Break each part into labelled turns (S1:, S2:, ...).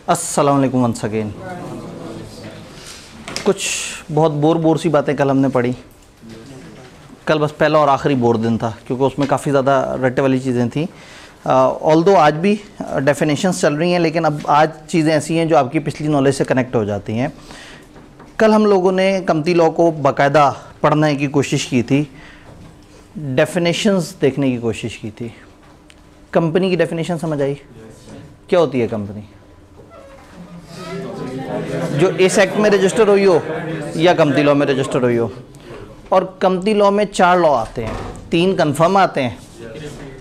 S1: अस्सलाम वालेकुम once again. कुछ बहुत बोर सी बातें कल हमने पढ़ी। कल बस पहला और आखिरी बोर दिन था क्योंकि उसमें काफ़ी ज़्यादा रट्टे वाली चीज़ें थी। ऑल्दो आज भी डेफिनेशंस चल रही हैं, लेकिन अब आज चीज़ें ऐसी हैं जो आपकी पिछली नॉलेज से कनेक्ट हो जाती हैं। कल हम लोगों ने कंपनी लॉ को बाकायदा पढ़ने की कोशिश की थी, डेफिनेशंस देखने की कोशिश की थी। कंपनी की डेफिनेशन समझ आई? क्या होती है कंपनी? जो इस एक्ट में रजिस्टर हुई हो या कंपनी लॉ में रजिस्टर हुई हो। और कंपनी लॉ में 4 लॉ आते हैं, 3 कंफर्म आते हैं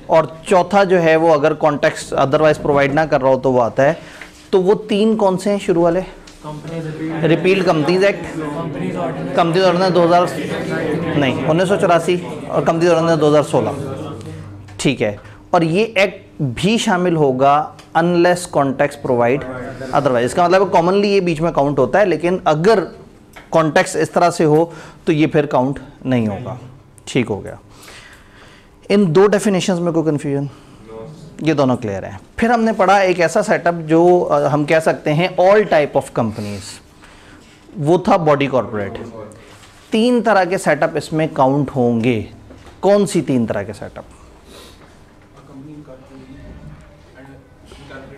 S1: और चौथा जो है वो अगर कॉन्टेक्स्ट अदरवाइज प्रोवाइड ना कर रहा हो तो वो आता है। तो वो 3 कौन से हैं शुरू वाले? Repealed companies act, companies ordinance 1984 और कंपनीज ऑर्डिनेंस 2016। ठीक है, और ये एक्ट भी शामिल होगा अनलेस कॉन्टेक्स्ट प्रोवाइड अदरवाइज। इसका मतलब कॉमनली ये बीच में काउंट होता है, लेकिन अगर कॉन्टेक्स्ट इस तरह से हो तो ये फिर काउंट नहीं होगा। ठीक हो गया। इन 2 डेफिनेशंस में कोई कन्फ्यूजन? ये दोनों क्लियर हैं। फिर हमने पढ़ा एक ऐसा सेटअप जो हम कह सकते हैं ऑल टाइप ऑफ कंपनीज, वो था बॉडी कॉर्पोरेट। 3 तरह के सेटअप इसमें काउंट होंगे। कौन सी 3 तरह के setup?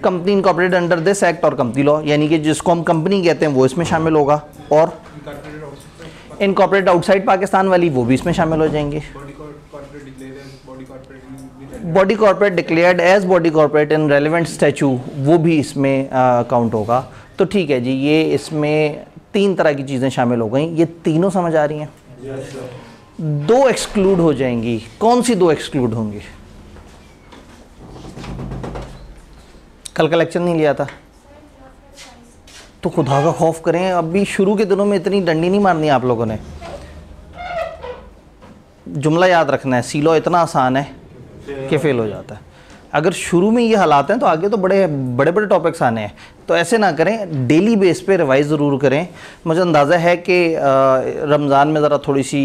S1: Company incorporated under this act और कंपनी लॉ, यानी कि जिसको हम कंपनी कहते हैं वो इसमें शामिल होगा, और इनकॉर्पोरेटेड आउटसाइड पाकिस्तान वाली वो भी इसमें शामिल हो जाएंगे। Body corporate declared as body corporate in relevant statute वो भी इसमें काउंट होगा। तो ठीक है जी, ये इसमें 3 तरह की चीज़ें शामिल हो गई। ये तीनों समझ आ रही हैं? 2 एक्सक्लूड हो जाएंगी। कौन सी 2 एक्सक्लूड होंगी? कल का लेक्चर नहीं लिया था तो खुदा का खौफ करें, अभी शुरू के दिनों में इतनी डंडी नहीं मारनी आप लोगों ने। जुमला याद रखना है, सी लॉ इतना आसान है कि फेल हो जाता है। अगर शुरू में ये हालात हैं तो आगे तो बड़े बड़े टॉपिक्स आने हैं। तो ऐसे ना करें, डेली बेस पे रिवाइज ज़रूर करें। मुझे अंदाज़ा है कि रमज़ान में ज़रा थोड़ी सी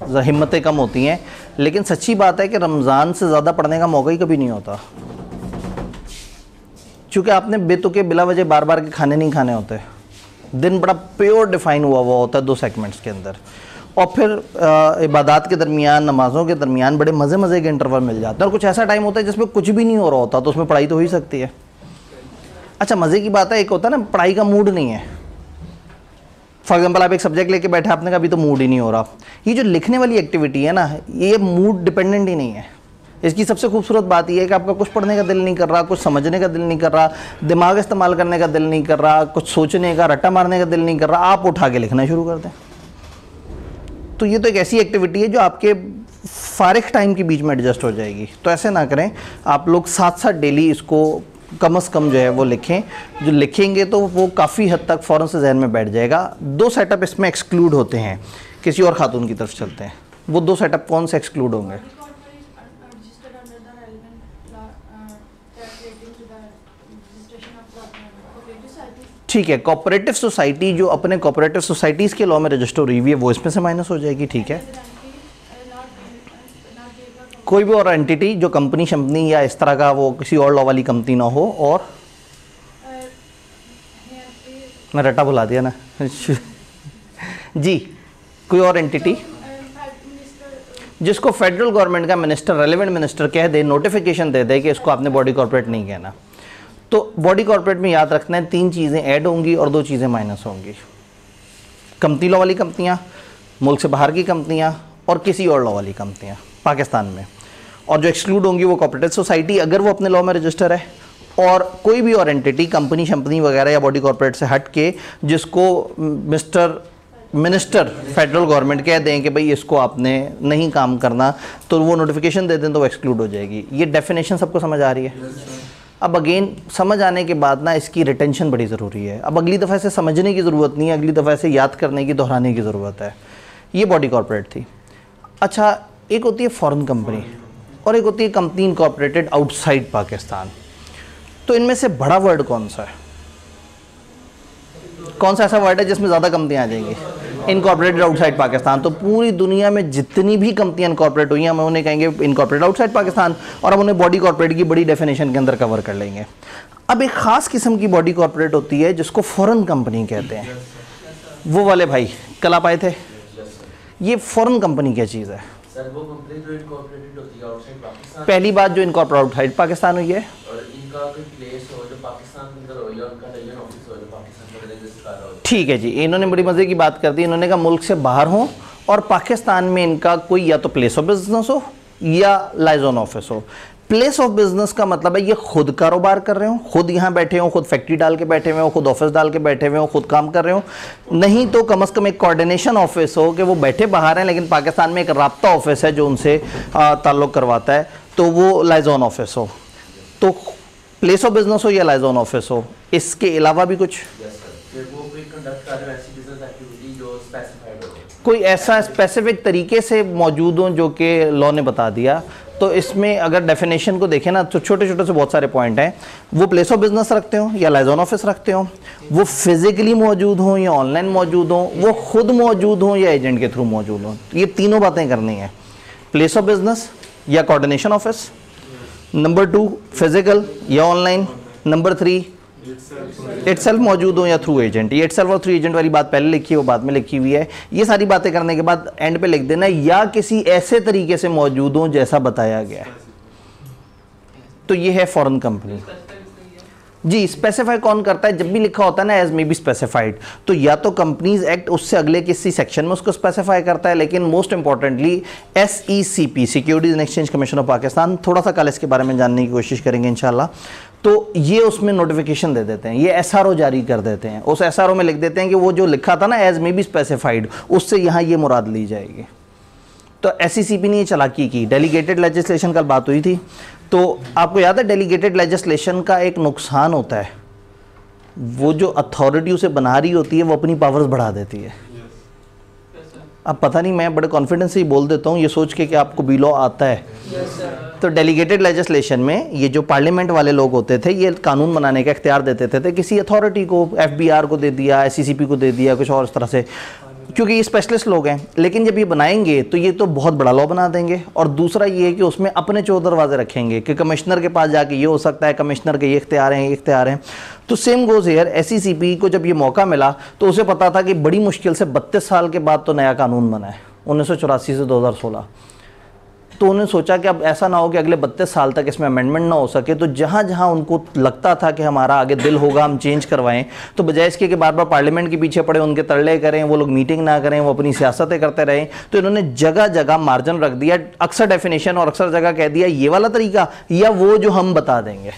S1: हिम्मतें कम होती हैं, लेकिन सच्ची बात है कि रमज़ान से ज़्यादा पढ़ने का मौका ही कभी नहीं होता, क्योंकि आपने बेतुके बिला वजह बार बार के खाने नहीं खाने होते। दिन बड़ा प्योर डिफाइन हुआ होता है 2 सेगमेंट्स के अंदर, और फिर इबादत के दरमियान, नमाज़ों के दरमियान बड़े मज़े के इंटरवल मिल जाते हैं। और कुछ ऐसा टाइम होता है जिसमें कुछ भी नहीं हो रहा होता, तो उसमें पढ़ाई तो हो ही सकती है। अच्छा, मज़े की बात है, एक होता है ना पढ़ाई का मूड नहीं है। फॉर एग्जाम्पल आप एक सब्जेक्ट लेके बैठे, आपने कहा अभी तो मूड ही नहीं हो रहा। ये जो लिखने वाली एक्टिविटी है ना, ये मूड डिपेंडेंट ही नहीं है। इसकी सबसे खूबसूरत बात यह है कि आपका कुछ पढ़ने का दिल नहीं कर रहा, कुछ समझने का दिल नहीं कर रहा, दिमाग इस्तेमाल करने का दिल नहीं कर रहा, कुछ सोचने का, रट्टा मारने का दिल नहीं कर रहा, आप उठा के लिखना शुरू कर दें। तो ये तो एक ऐसी एक्टिविटी है जो आपके फारिग टाइम के बीच में एडजस्ट हो जाएगी। तो ऐसे ना करें, आप लोग साथ डेली इसको कम से कम जो है वो लिखें। जो लिखेंगे तो वो काफ़ी हद तक फ़ौरन से जहन में बैठ जाएगा। 2 सेटअप इसमें एक्सक्लूड होते हैं। किसी और खातून की तरफ चलते हैं, वो 2 सेटअप कौन से एक्सक्लूड होंगे? ठीक है, कोऑपरेटिव सोसाइटी जो अपने कोऑपरेटिव सोसाइटीज़ के लॉ में रजिस्टर हुई हुई है वो इसमें से माइनस हो जाएगी। ठीक है, कोई भी और एंटिटी जो कंपनी शंपनी या इस तरह का वो किसी और लॉ वाली कंपनी ना हो, और मैं रट्टा भुला दिया ना जी, कोई और एंटिटी जिसको फेडरल गवर्नमेंट का मिनिस्टर, रेलेवेंट मिनिस्टर कह दे, नोटिफिकेशन दे दे कि इसको आपने बॉडी कॉर्पोरेट नहीं कहना। तो बॉडी कॉर्पोरेट में याद रखना है 3 चीज़ें ऐड होंगी और 2 चीज़ें माइनस होंगी। कंपनी लॉ वाली कंपनियां, मुल्क से बाहर की कंपनियां, और किसी और लॉ वाली कंपनियां पाकिस्तान में। और जो एक्सक्लूड होंगी वो कोऑपरेटिव सोसाइटी अगर वो अपने लॉ में रजिस्टर है, और कोई भी और एंटिटी कंपनी शंपनी वगैरह या बॉडी कॉर्पोरेट से हट के जिसको मिनिस्टर फेडरल गवर्नमेंट कह दें कि भाई इसको आपने नहीं काम करना, तो वो नोटिफिकेशन दे दें तो वो एक्सक्लूड हो जाएगी। ये डेफिनेशन सबको समझ आ रही है? अब अगेन समझ आने के बाद ना इसकी रिटेंशन बड़ी ज़रूरी है। अब अगली दफ़ा से समझने की ज़रूरत नहीं है, अगली दफ़ा से याद करने की, दोहराने की ज़रूरत है। ये बॉडी कॉर्पोरेट थी। अच्छा, एक होती है फॉरेन कंपनी और एक होती है कंपनी इनकॉर्पोरेटेड आउटसाइड पाकिस्तान। तो इनमें से बड़ा वर्ड कौन सा है? कौन सा ऐसा वर्ड है जिसमें ज़्यादा कंपनियाँ आ जाएंगी? Incorporated outside Pakistan. तो पूरी दुनिया में जितनी भी कंपनियां इनकॉर्पोरेट हुई हैं हम उन्हें कहेंगे इनकॉर्पोरेटेड आउटसाइड पाकिस्तान, और हम उन्हें बॉडी कॉर्पोरेट की बड़ी डेफिनेशन के अंदर कवर कर लेंगे। अब एक ख़ास किस्म की बॉडी कॉर्पोरेट होती है जिसको फॉरेन कंपनी कहते हैं। वो वाले भाई कल आप आए थे, ये फॉरेन कंपनी क्या चीज़ है?
S2: सर वो कंपनी जो इनकॉर्पोरेटेड होती है आउटसाइड पाकिस्तान,
S1: पहली बात जो इनकॉर्पोरेट आउटसाइड पाकिस्तान हुई है,
S2: और इनका कोई प्लेस हो जो पाकिस्तान के अंदर हो या उनका इंडियन ऑफिस हो जो पाकिस्तान में रजिस्टर कर रहा हो।
S1: ठीक है जी, इन्होंने बड़ी मज़े की बात कर दी। इन्होंने कहा मुल्क से बाहर हो और पाकिस्तान में इनका कोई या तो प्लेस ऑफ बिजनेस हो या लाइजॉन ऑफिस हो। प्लेस ऑफ बिजनेस का मतलब है ये खुद कारोबार कर रहे हो, खुद यहाँ बैठे हो, खुद फैक्ट्री डाल के बैठे हुए हो, खुद ऑफिस डाल के बैठे हुए हो, खुद काम कर रहे हो। नहीं तो कम से कम एक कोऑर्डिनेशन ऑफिस हो कि वो बैठे बाहर हैं लेकिन पाकिस्तान में एक राब्ता ऑफिस है जो उनसे ताल्लुक़ करवाता है, तो वो लाइजॉन ऑफिस हो। तो प्लेस ऑफ बिजनेस हो या लाइजॉन ऑफिस हो, इसके अलावा भी कुछ कोई ऐसा स्पेसिफिक तरीके से मौजूद हो जो कि लॉ ने बता दिया। तो इसमें अगर डेफिनेशन को देखें ना तो छोटे छोटे से बहुत सारे पॉइंट हैं। वो प्लेस ऑफ बिजनेस रखते हो या लाइजॉन ऑफिस रखते हो, वो फिजिकली मौजूद हों या ऑनलाइन मौजूद हों, वो खुद मौजूद हों या एजेंट के थ्रू मौजूद हों, ये तीनों बातें करनी है। प्लेस ऑफ बिजनेस या कोऑर्डिनेशन ऑफिस, नंबर 2 फिजिकल या ऑनलाइन, नंबर 3 इटसेल्फ मौजूद हो या थ्रू एजेंट। ये इटसेल्फ और थ्रू एजेंट वाली बात पहले लिखी है, वो बाद में लिखी हुई है। ये सारी बातें करने के बाद एंड पे लिख देना या किसी ऐसे तरीके से मौजूद हो जैसा बताया गया है। तो ये है फॉरेन कंपनी जी। स्पेसिफाई कौन करता है? जब भी लिखा होता है ना एज मे बी स्पेसिफाइड, तो या तो कंपनीज एक्ट उससे अगले किसी सेक्शन में उसको स्पेसिफाई करता है, लेकिन most importantly SECP securities and exchange commission of Pakistan, थोड़ा सा कल इसके बारे में जानने की कोशिश करेंगे इंशाल्लाह। तो ये उसमें नोटिफिकेशन दे देते हैं, ये SRO जारी कर देते हैं। उस SRO में लिख देते हैं कि वो जो लिखा था ना एज मे बी स्पेसिफाइड, उससे यहाँ ये मुराद ली जाएगी। तो SECP ने ये चालाकी की। डेलीगेटेड लेजिस्लेशन कल बात हुई थी, तो आपको याद है डेलीगेटेड लेजिस्लेशन का एक नुकसान होता है, वो जो अथॉरिटी उसे बना रही होती है वो अपनी पावर्स बढ़ा देती है। अब पता नहीं, मैं बड़े कॉन्फिडेंस से ही बोल देता हूँ ये सोच के कि आपको बी लॉ आता है। तो डेलीगेटेड लेजिस्लेशन में ये जो पार्लियामेंट वाले लोग होते थे ये कानून बनाने का इख्तियार देते थे किसी अथॉरिटी को, FBR को दे दिया, SECP को दे दिया, कुछ और इस तरह से, क्योंकि ये स्पेशलिस्ट लोग हैं। लेकिन जब ये बनाएंगे तो ये तो बहुत बड़ा लॉ बना देंगे। और दूसरा ये है कि उसमें अपने 4 दरवाजे रखेंगे कि कमिश्नर के पास जाके ये हो सकता है, कमिश्नर के ये इख्तियार हैं, ये इख्तियार हैं। तो सेम गोज़ हियर। SECP को जब ये मौका मिला तो उसे पता था कि बड़ी मुश्किल से 32 साल के बाद तो नया कानून बना है, 1984 से 2016। तो उन्होंने सोचा कि अब ऐसा ना हो कि अगले 32 साल तक इसमें अमेंडमेंट ना हो सके। तो जहाँ जहाँ उनको लगता था कि हमारा आगे दिल होगा हम चेंज करवाएं, तो बजाय इसके कि बार बार पार्लियामेंट के पीछे पड़े, उनके तरले करें, वो लोग मीटिंग ना करें, वो अपनी सियासतें करते रहें, तो इन्होंने जगह जगह मार्जिन रख दिया, अक्सर डेफिनेशन और अक्सर जगह कह दिया ये वाला तरीका या वो जो हम बता देंगे।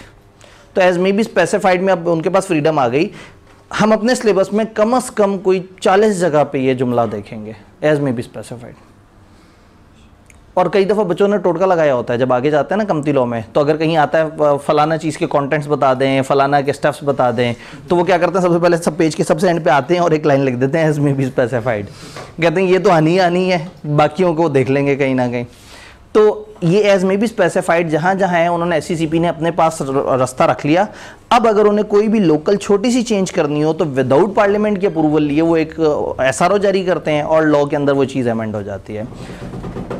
S1: तो एज मे बी स्पेसिफाइड में अब उनके पास फ्रीडम आ गई। हम अपने सिलेबस में कम से कम कोई 40 जगह पे ये जुमला देखेंगे, एज मे बी स्पेसिफाइड। और कई दफ़ा बच्चों ने टोटका लगाया होता है जब आगे जाते हैं ना कमती लॉ में, तो अगर कहीं आता है फलाना चीज़ के कंटेंट्स बता दें, फलाना के स्टेप्स बता दें, तो वो क्या करते हैं सबसे पहले सब पेज के सबसे एंड पे आते हैं और एक लाइन लिख देते हैं एज मे बी स्पेसिफाइड। कहते हैं ये तो आनी है, बाकियों को देख लेंगे कहीं ना कहीं। तो ये एज मे बी स्पेसिफाइड जहाँ जहाँ है उन्होंने SECP ने अपने पास रास्ता रख लिया। अब अगर उन्हें कोई भी लोकल छोटी सी चेंज करनी हो तो विदाउट पार्लियामेंट की अप्रूवल लिए वो एक SRO जारी करते हैं और लॉ के अंदर वो चीज़ अमेंड हो जाती है।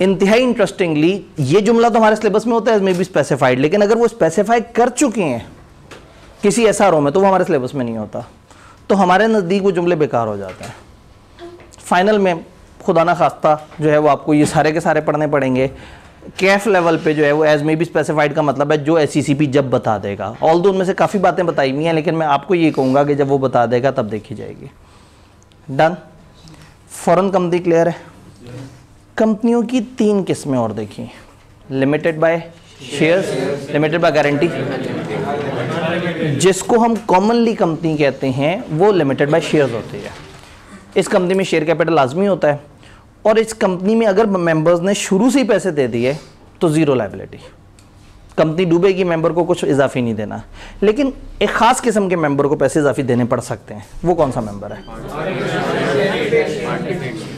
S1: इंतहाई इंटरेस्टिंगली ये जुमला तो हमारे सिलेबस में होता है एज मे बी स्पेसिफाइड, लेकिन अगर वो स्पेसिफाई कर चुके हैं किसी SRO में तो वो हमारे सिलेबस में नहीं होता, तो हमारे नज़दीक वो जुमले बेकार हो जाते हैं। फाइनल में खुदा ना खास्ता जो है वो आपको ये सारे के सारे पढ़ने पड़ेंगे। कैफ लेवल पे जो है वो एज मे बी स्पेसिफाइड का मतलब है जो SECP जब बता देगा। ऑल्दो उनमें से काफ़ी बातें बताई हुई हैं, लेकिन मैं आपको ये कहूँगा कि जब वो बता देगा तब देखी जाएगी। डन। फॉरेन कंपनी क्लियर है। कंपनियों की 3 किस्में और देखी, limited by shares, limited by guarantee. जिसको हम कॉमनली कंपनी कहते हैं वो लिमिटेड बाय शेयर्स होती है। इस कंपनी में शेयर कैपिटल लाजमी होता है और इस कंपनी में अगर मेंबर्स ने शुरू से ही पैसे दे दिए तो ज़ीरो लायबिलिटी, कंपनी डूबेगी, मेंबर को कुछ इजाफी नहीं देना। लेकिन एक ख़ास किस्म के मेंबर को पैसे इजाफी देने पड़ सकते हैं। वो कौन सा मेंबर है?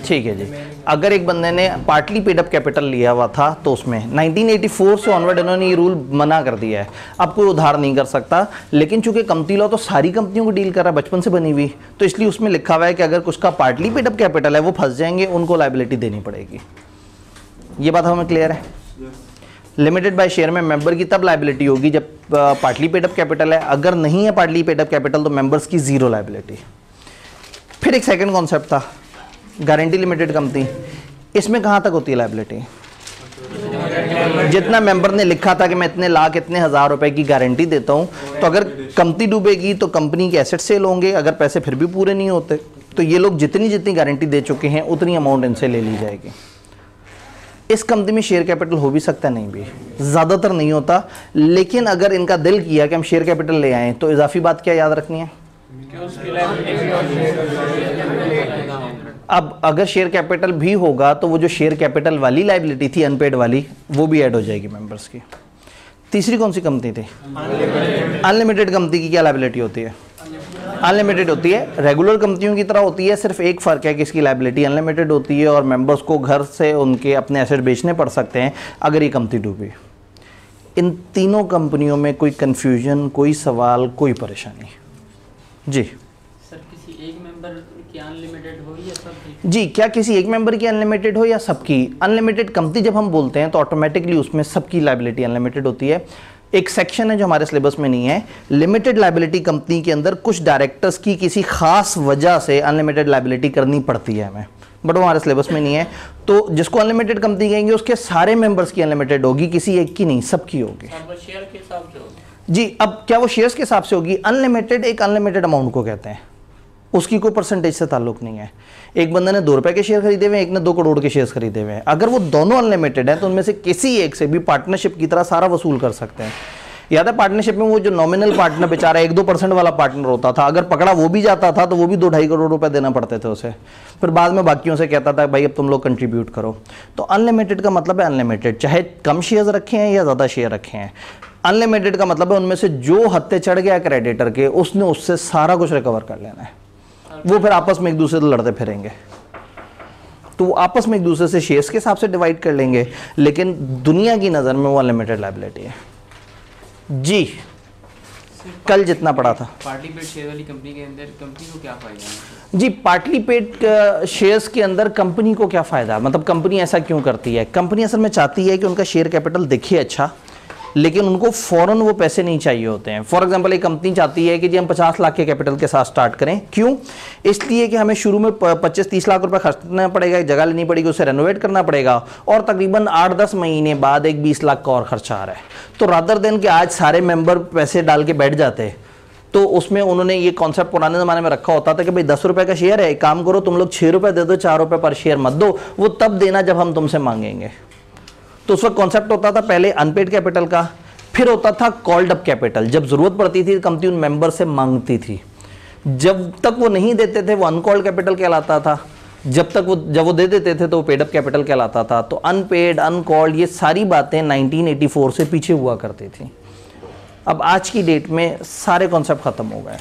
S1: ठीक है जी। अगर एक बंदे ने पार्टली पेड अप कैपिटल लिया हुआ था तो उसमें 1984 से ऑनवर्ड इन्होंने ये रूल मना कर दिया है, अब कोई उधार नहीं कर सकता। लेकिन चूंकि कंपनी लॉ तो सारी कंपनियों को डील कर रहा है, बचपन से बनी हुई, तो इसलिए उसमें लिखा हुआ है कि अगर उसका पार्टली पेड अप कैपिटल है वो फंस जाएंगे, उनको लायबिलिटी देनी पड़ेगी। ये बात हमें क्लियर है? लिमिटेड बाय शेयर में मेंबर की तब लाइबिलिटी होगी जब पार्टली पेड अप कैपिटल है, अगर नहीं है पार्टली पेड अप कैपिटल तो मेंबर्स की जीरो लाइबिलिटी। फिर एक सेकंड कॉन्सेप्ट था गारंटी लिमिटेड कंपनी, इसमें कहाँ तक होती है लाइबिलिटी? जितना मेंबर ने लिखा था कि मैं इतने लाख इतने हज़ार रुपए की गारंटी देता हूं, तो अगर कंपनी डूबेगी तो कंपनी के एसेट सेल होंगे, अगर पैसे फिर भी पूरे नहीं होते तो ये लोग जितनी जितनी गारंटी दे चुके हैं उतनी अमाउंट इनसे ले ली जाएगी। इस कंपनी में शेयर कैपिटल हो भी सकता है, नहीं भी, ज़्यादातर नहीं होता, लेकिन अगर इनका दिल किया कि हम शेयर कैपिटल ले आएँ तो इजाफी बात क्या याद रखनी है? अब अगर शेयर कैपिटल भी होगा तो वो जो शेयर कैपिटल वाली लाइबिलिटी थी अनपेड वाली, वो भी ऐड हो जाएगी मेंबर्स की। तीसरी कौन सी कंपनी थी? अनलिमिटेड कंपनी की क्या लाइबिलिटी होती है? अनलिमिटेड होती है, रेगुलर कंपनियों की तरह होती है, सिर्फ एक फ़र्क है कि इसकी लाइबिलिटी अनलिमिटेड होती है और मेंबर्स को घर से उनके अपने एसेट बेचने पड़ सकते हैं अगर ये कंपनी डूबी। इन तीनों कंपनियों में कोई कन्फ्यूजन, कोई सवाल, कोई परेशानी? जी
S3: सर, किसी एक मेंबर की अनलिमिटेड हो या सबकी?
S1: जी, क्या किसी एक मेंबर की अनलिमिटेड हो या सबकी? अनलिमिटेड कंपनी जब हम बोलते हैं तो ऑटोमेटिकली उसमें सबकी लाइबिलिटी अनलिमिटेड होती है। एक सेक्शन है जो हमारे सिलेबस में नहीं है, लिमिटेड लाइबिलिटी कंपनी के अंदर कुछ डायरेक्टर्स की किसी खास वजह से अनलिमिटेड लाइबिलिटी करनी पड़ती है हमें, बट वो हमारे सिलेबस में नहीं है। तो जिसको अनलिमिटेड कंपनी कहेंगे उसके सारे मेंबर्स की अनलिमिटेड होगी, किसी एक की नहीं, सबकी होगी।
S3: शेयर के हिसाब से होगी
S1: जी। अब क्या वो शेयर्स के हिसाब से होगी? अनलिमिटेड एक अनलिमिटेड अमाउंट को कहते हैं, उसकी कोई परसेंटेज से ताल्लुक नहीं है। एक बंदे ने 2 रुपए के शेयर खरीदे हुए हैं, एक ने 2 करोड़ के शेयर्स खरीदे हुए हैं, अगर वो दोनों अनलिमिटेड हैं तो उनमें से किसी एक से भी पार्टनरशिप की तरह सारा वसूल कर सकते हैं। याद है पार्टनरशिप में वो जो नॉमिनल पार्टनर बेचारा 1-2% वाला पार्टनर होता था, अगर पकड़ा वो भी जाता था तो वो भी 2-2.5 करोड़ रुपए देना पड़ते थे उसे, फिर बाद में बाकियों से कहता था भाई अब तुम लोग कंट्रीब्यूट करो। तो अनलिमिटेड का मतलब है अनलिमिटेड, चाहे कम शेयर्स रखे हैं या ज़्यादा शेयर रखे हैं। अनलिमिटेड का मतलब है उनमें से जो हत्ते चढ़ गया क्रेडिटर के, उसने उससे सारा कुछ रिकवर कर लेना है। वो फिर आपस में एक दूसरे से लड़ते फिरेंगे, तो वो आपस में एक दूसरे से शेयर्स के हिसाब से डिवाइड कर लेंगे, लेकिन दुनिया की नज़र में वो अनलिमिटेड लायबिलिटी है। जी कल जितना पड़ा था
S4: पार्टली पेड शेयर वाली कंपनी के अंदर कंपनी को क्या फायदा है?
S1: जी, पार्टली पेड शेयर्स के अंदर कंपनी को क्या फ़ायदा, मतलब कंपनी ऐसा क्यों करती है? कंपनी असल में चाहती है कि उनका शेयर कैपिटल दिखे अच्छा, लेकिन उनको फ़ौरन वो पैसे नहीं चाहिए होते हैं। फॉर एग्जांपल एक कंपनी चाहती है कि जी हम 50 लाख के कैपिटल के साथ स्टार्ट करें। क्यों? इसलिए कि हमें शुरू में 25-30 लाख रुपए खर्चना पड़ेगा, एक जगह लेनी पड़ेगी, उसे रेनोवेट करना पड़ेगा, और तकरीबन 8-10 महीने बाद एक 20 लाख का और खर्चा आ रहा है। तो रादर देन कि आज सारे मेंबर पैसे डाल के बैठ जाते, तो उसमें उन्होंने ये कॉन्सेप्ट पुराने ज़माने में रखा होता था कि भाई 10 रुपये का शेयर है, एक काम करो तुम लोग 6 रुपये दे दो, 4 रुपये पर शेयर मत दो, वो तब देना जब हम तुमसे मांगेंगे। तो उस वक्त कॉन्सेप्ट होता था पहले अनपेड कैपिटल का, फिर होता था कॉल्ड अप कैपिटल, जब जरूरत पड़ती थी कंपनी उन मेंबर से मांगती थी, जब तक वो नहीं देते थे वो अनकॉल्ड कैपिटल कहलाता था, जब वो दे देते थे तो वो पेड अप कैपिटल कहलाता था। तो अनपेड, अनकॉल्ड, ये सारी बातें 1984 से पीछे हुआ करती थी। अब आज की डेट में सारे कॉन्सेप्ट खत्म हो गए।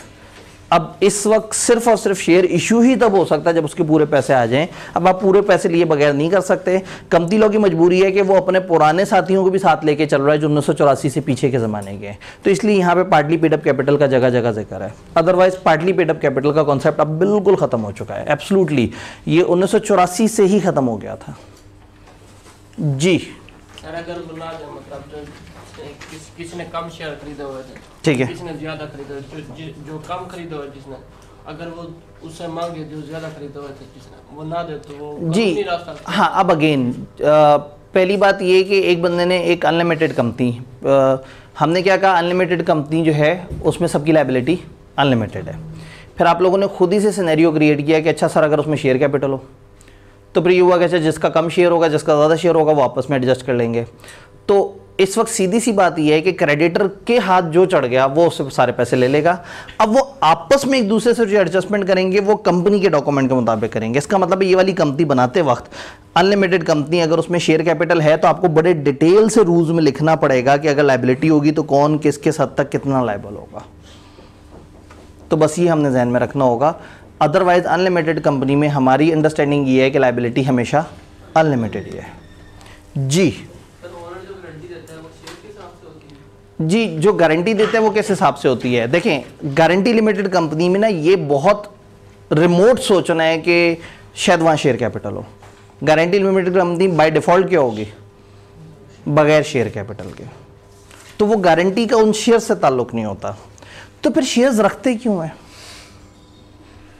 S1: अब इस वक्त सिर्फ और सिर्फ शेयर इशू ही तब हो सकता है जब उसके पूरे पैसे आ जाएं। अब आप पूरे पैसे लिए बगैर नहीं कर सकते। कंपनी लोगों की मजबूरी है कि वो अपने पुराने साथियों को भी साथ लेके चल रहा है जो 1984 से पीछे के ज़माने के हैं। तो इसलिए यहाँ पे पार्टली पेड अप कैपिटल का जगह जगह जिक्र है। Otherwise partly paid up capital का कॉन्सेप्ट अब बिल्कुल ख़त्म हो चुका है। एब्सोल्युटली ये 1984 से ही ख़त्म हो गया था। जी
S3: सर, अगर बुला जाए मतलब जो किसी ने कम शेयर खरीदे हुए थे,
S1: ठीक है,
S3: किसी ने ज्यादा खरीदे हुए, जो कम खरीदे हुए जिसने, अगर वो उससे मांगे जो ज्यादा खरीदे हुए थे जिसने, वो ना दे तो वो
S1: जी हाँ। अब अगेन पहली बात ये कि एक बंदे ने एक अनलिमिटेड कंपनी, हमने क्या कहा, अनलिमिटेड कंपनी जो है उसमें सबकी लायबिलिटी अनलिमिटेड है। फिर आप लोगों ने खुद ही से सिनेरियो क्रिएट किया कि अच्छा सर अगर उसमें शेयर कैपिटल हो, तो फिर ये हुआ कि अच्छा जिसका कम शेयर होगा जिसका ज़्यादा शेयर होगा वो आपस में एडजस्ट कर लेंगे। तो इस वक्त सीधी सी बात यह है कि क्रेडिटर के हाथ जो चढ़ गया वो उससे सारे पैसे ले लेगा। अब वो आपस में एक दूसरे से जो एडजस्टमेंट करेंगे वो कंपनी के डॉक्यूमेंट के मुताबिक करेंगे। इसका मतलब ये वाली कंपनी बनाते वक्त अनलिमिटेड कंपनी अगर उसमें शेयर कैपिटल है तो आपको बड़े डिटेल से रूल्स में लिखना पड़ेगा कि अगर लायबिलिटी होगी तो कौन किस किस हद तक कितना लायबल होगा। तो बस ये हमने जहन में रखना होगा। अदरवाइज अनलिमिटेड कंपनी में हमारी अंडरस्टैंडिंग ये है कि लायबिलिटी हमेशा अनलिमिटेड ही है। जी जी, जो गारंटी देते हैं वो किस हिसाब से होती है? देखें, गारंटी लिमिटेड कंपनी में ना ये बहुत रिमोट सोचना है कि शायद वहाँ शेयर कैपिटल हो। Guarantee limited company by default क्या होगी? बगैर शेयर कैपिटल के, तो वो गारंटी का उन शेयर से ताल्लुक नहीं होता। तो फिर शेयर्स रखते क्यों हैं